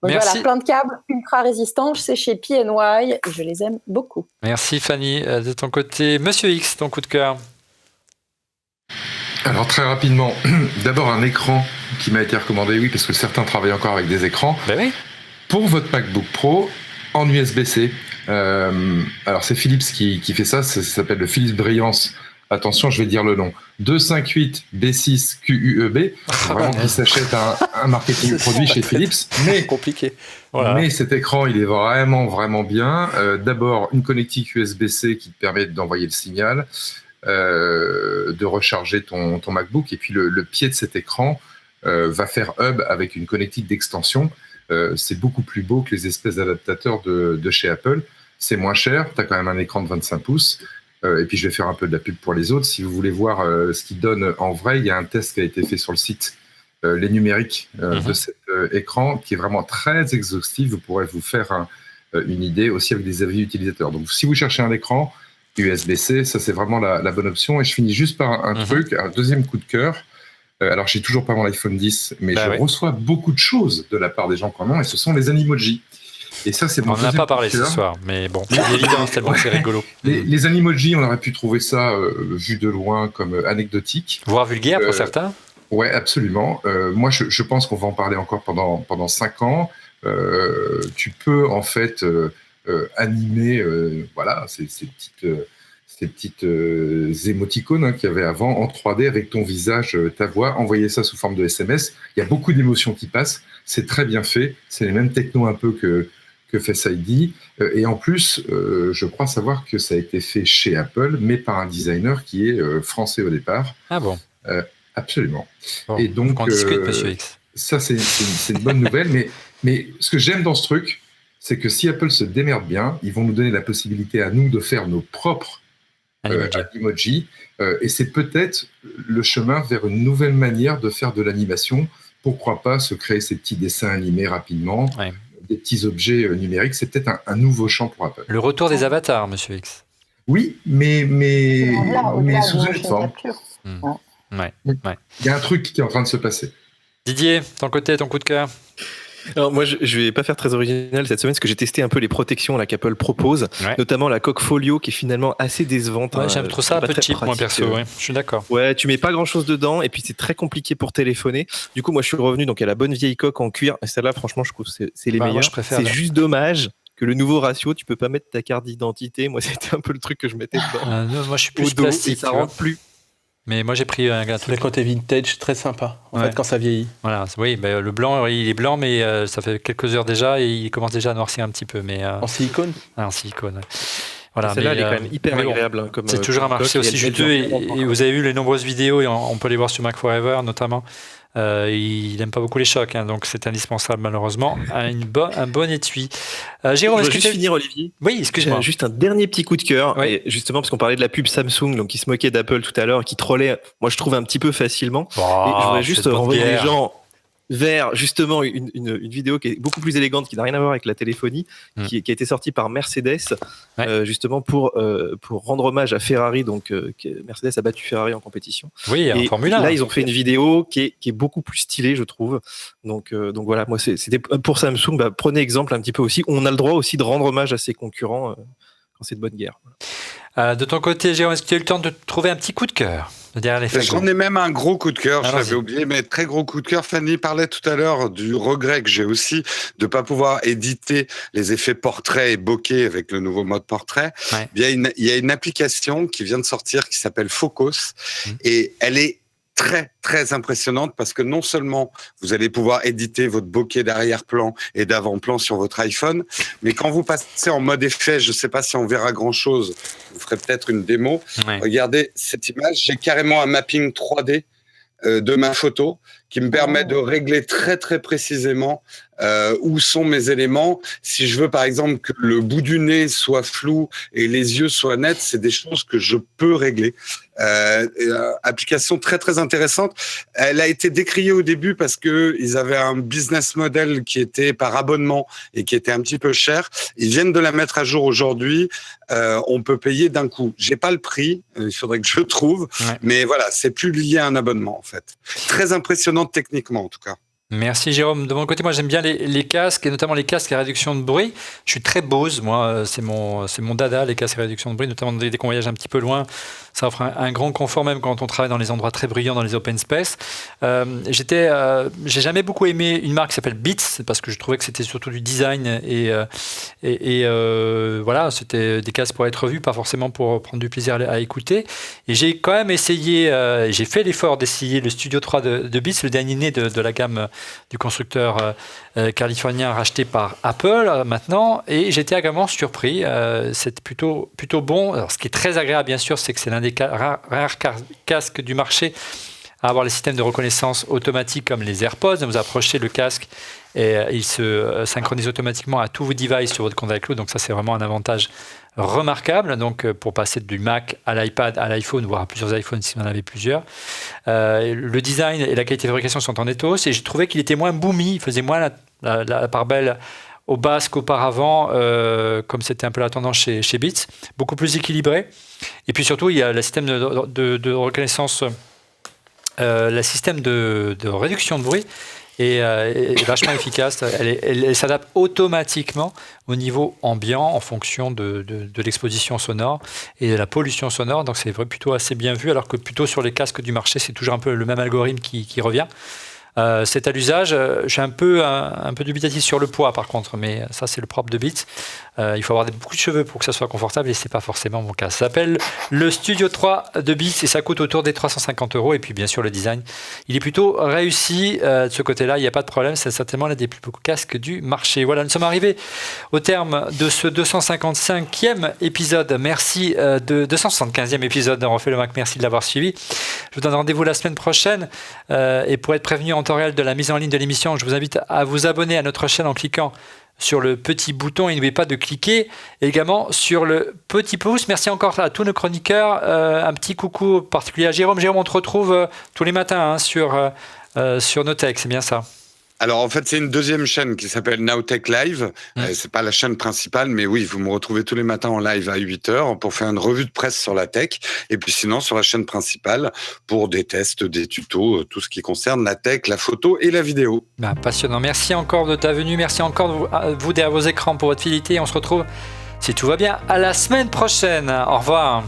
Donc merci. voilà, plein de câbles ultra résistants. C'est chez PNY et je les aime beaucoup. Merci Fanny. De ton côté, Monsieur X, ton coup de cœur. Alors très rapidement, d'abord un écran qui m'a été recommandé, oui, parce que certains travaillent encore avec des écrans. Ben oui. Pour votre MacBook Pro en USB-C. Alors c'est Philips qui fait ça s'appelle le Philips Brilliance. Attention, je vais dire le nom. 258 B6 QUEB. Vraiment qui s'achète un marketing produit chez Philips. Mais compliqué. Voilà. Mais cet écran, il est vraiment, vraiment bien. D'abord, une connectique USB-C qui te permet d'envoyer le signal, de recharger ton MacBook. Et puis le pied de cet écran va faire hub avec une connectique d'extension. C'est beaucoup plus beau que les espèces d'adaptateurs de chez Apple. C'est moins cher, tu as quand même un écran de 25 pouces. Et puis je vais faire un peu de la pub pour les autres. Si vous voulez voir ce qu'il donne en vrai, il y a un test qui a été fait sur le site Les Numériques de cet écran, qui est vraiment très exhaustif. Vous pourrez vous faire une idée aussi avec des avis utilisateurs. Donc si vous cherchez un écran USB-C, ça c'est vraiment la bonne option. Et je finis juste par un truc, un deuxième coup de cœur. Alors, j'ai toujours pas mon iPhone 10, mais je reçois beaucoup de choses de la part des gens qui en ont, et ce sont les Animoji. Et ça, c'est on n'en a pas parlé ce soir, mais bon, c'est évident, tellement c'est rigolo. Les Animoji, on aurait pu trouver ça, vu de loin, comme anecdotique. Voire vulgaire pour certains. Ouais, absolument. Moi, je pense qu'on va en parler encore pendant 5 ans. Tu peux, en fait, animer voilà, ces petites émoticônes qu'il y avait avant en 3D avec ton visage, ta voix, envoyer ça sous forme de SMS. Il y a beaucoup d'émotions qui passent. C'est très bien fait. C'est les mêmes technos un peu que Face ID. Et en plus, je crois savoir que ça a été fait chez Apple, mais par un designer qui est français au départ. Ah bon? Absolument. Bon, et donc, on discute, Monsieur X. Ça, c'est une bonne nouvelle. Mais ce que j'aime dans ce truc, c'est que si Apple se démerde bien, ils vont nous donner la possibilité à nous de faire nos propres Animoji. Et c'est peut-être le chemin vers une nouvelle manière de faire de l'animation. Pourquoi pas se créer ces petits dessins animés rapidement, des petits objets numériques. C'est peut-être un nouveau champ pour Apple. Le retour des avatars, Monsieur X. Oui, mais sous une forme. Ouais. Il y a un truc qui est en train de se passer. Didier, ton côté, ton coup de cœur. Alors moi, je vais pas faire très original cette semaine parce que j'ai testé un peu les protections là, qu'Apple propose, notamment la coque folio qui est finalement assez décevante. J'aime trop ça un peu cheap, moi perso. Je suis d'accord. Ouais, tu mets pas grand chose dedans et puis c'est très compliqué pour téléphoner. Du coup, moi, je suis revenu donc à la bonne vieille coque en cuir. Et celle-là, franchement, je trouve que c'est les meilleurs. C'est juste dommage que le nouveau ratio, tu peux pas mettre ta carte d'identité. Moi, c'était un peu le truc que je mettais dedans. Moi, je suis plus plastique. Et ça rentre plus. Mais moi j'ai pris un le côté vintage très sympa en fait quand ça vieillit. Voilà, oui, mais le blanc il est blanc mais ça fait quelques heures déjà et il commence déjà à noircir un petit peu mais en silicone. En silicone. Voilà, celle-là elle est quand même hyper agréable hein, comme c'est toujours un marché aussi juteux et vous avez vu les nombreuses vidéos et on peut les voir sur Mac Forever notamment. Il n'aime pas beaucoup les chocs, hein, donc c'est indispensable malheureusement. Un bon étui. Jérôme, est-ce que juste finir, Olivier? Oui, excuse-moi. Juste un dernier petit coup de cœur. Et justement, parce qu'on parlait de la pub Samsung, donc qui se moquait d'Apple tout à l'heure, qui trollait, moi je trouve un petit peu facilement. Et je voudrais juste renvoyer les gens vers justement une vidéo qui est beaucoup plus élégante, qui n'a rien à voir avec la téléphonie, qui a été sortie par Mercedes, justement pour rendre hommage à Ferrari. Donc Mercedes a battu Ferrari en compétition. Oui, en Formule 1. Là, ils ont fait une vidéo qui est beaucoup plus stylée, je trouve. Donc voilà, moi c'était pour Samsung. Prenez exemple un petit peu aussi. On a le droit aussi de rendre hommage à ses concurrents quand c'est de bonne guerre. De ton côté, Jérôme, est-ce que tu as eu le temps de trouver un petit coup de cœur? J'en ai même un gros coup de cœur, je l'avais oublié, mais très gros coup de cœur. Fanny parlait tout à l'heure du regret que j'ai aussi de ne pas pouvoir éditer les effets portrait et bokeh avec le nouveau mode portrait. Il y a une application qui vient de sortir qui s'appelle Focus et elle est très, très impressionnante parce que non seulement vous allez pouvoir éditer votre bokeh d'arrière-plan et d'avant-plan sur votre iPhone, mais quand vous passez en mode effet, je ne sais pas si on verra grand-chose, vous ferez peut-être une démo. Ouais. Regardez cette image, j'ai carrément un mapping 3D de ma photo qui me permet de régler très, très précisément où sont mes éléments. Si je veux, par exemple, que le bout du nez soit flou et les yeux soient nets, c'est des choses que je peux régler. Application très, très intéressante. Elle a été décriée au début parce qu'ils avaient un business model qui était par abonnement et qui était un petit peu cher. Ils viennent de la mettre à jour aujourd'hui. On peut payer d'un coup. J'ai pas le prix, il faudrait que je le trouve. Ouais. Mais voilà, c'est plus lié à un abonnement, en fait. Très impressionnante techniquement, en tout cas. Merci Jérôme. De mon côté, moi j'aime bien les casques et notamment les casques à réduction de bruit. Je suis très Bose, moi c'est mon dada, les casques à réduction de bruit, notamment dès qu'on voyage un petit peu loin. Ça offre un grand confort même quand on travaille dans les endroits très bruyants, dans les open space. J'ai jamais beaucoup aimé une marque qui s'appelle Beats parce que je trouvais que c'était surtout du design et voilà, c'était des casques pour être vus, pas forcément pour prendre du plaisir à écouter. Et j'ai quand même essayé, j'ai fait l'effort d'essayer le Studio 3 de Beats, le dernier né de la gamme du constructeur californien racheté par Apple maintenant, et j'étais agréablement surpris. C'est plutôt bon. Alors, ce qui est très agréable, bien sûr, c'est que c'est l'un des rares casques du marché à avoir les systèmes de reconnaissance automatique comme les AirPods. Vous approchez le casque et il se synchronise automatiquement à tous vos devices sur votre compte iCloud. Donc ça, c'est vraiment un avantage remarquable. Donc pour passer du Mac à l'iPad, à l'iPhone, voire à plusieurs iPhones si vous en avez plusieurs. Le design et la qualité de fabrication sont en étos et j'ai trouvé qu'il était moins boomy, il faisait moins la part belle au basse qu'auparavant, comme c'était un peu la tendance chez Beats, beaucoup plus équilibré. Et puis surtout, il y a le système de reconnaissance, le système de réduction de bruit est vachement efficace. Elle s'adapte automatiquement au niveau ambiant en fonction de l'exposition sonore et de la pollution sonore. Donc c'est plutôt assez bien vu, alors que plutôt sur les casques du marché, c'est toujours un peu le même algorithme qui revient. C'est à l'usage. Je suis un peu dubitatif sur le poids par contre, mais ça c'est le propre de Beats. Il faut avoir beaucoup de cheveux pour que ça soit confortable et c'est pas forcément mon cas. Ça s'appelle le Studio 3 de Beats et ça coûte autour des 350 €. Et puis bien sûr le design, il est plutôt réussi de ce côté-là. Il n'y a pas de problème. C'est certainement l'un des plus beaux casques du marché. Voilà, nous sommes arrivés au terme de ce 255e épisode. Merci de 275e épisode de Refait le Mac. Merci de l'avoir suivi. Je vous donne rendez-vous la semaine prochaine et pour être prévenu en temps réel de la mise en ligne de l'émission, je vous invite à vous abonner à notre chaîne en cliquant sur le petit bouton et n'oubliez pas de cliquer également sur le petit pouce. Merci encore à tous nos chroniqueurs. Un petit coucou particulier à Jérôme. Jérôme, on te retrouve tous les matins sur Notech, c'est bien ça? Alors en fait, c'est une deuxième chaîne qui s'appelle Nowtech Live. C'est pas la chaîne principale, mais oui, vous me retrouvez tous les matins en live à 8h pour faire une revue de presse sur la tech. Et puis sinon, sur la chaîne principale, pour des tests, des tutos, tout ce qui concerne la tech, la photo et la vidéo. Passionnant. Merci encore de ta venue. Merci encore à vous derrière vos écrans pour votre fidélité. On se retrouve, si tout va bien, à la semaine prochaine. Au revoir.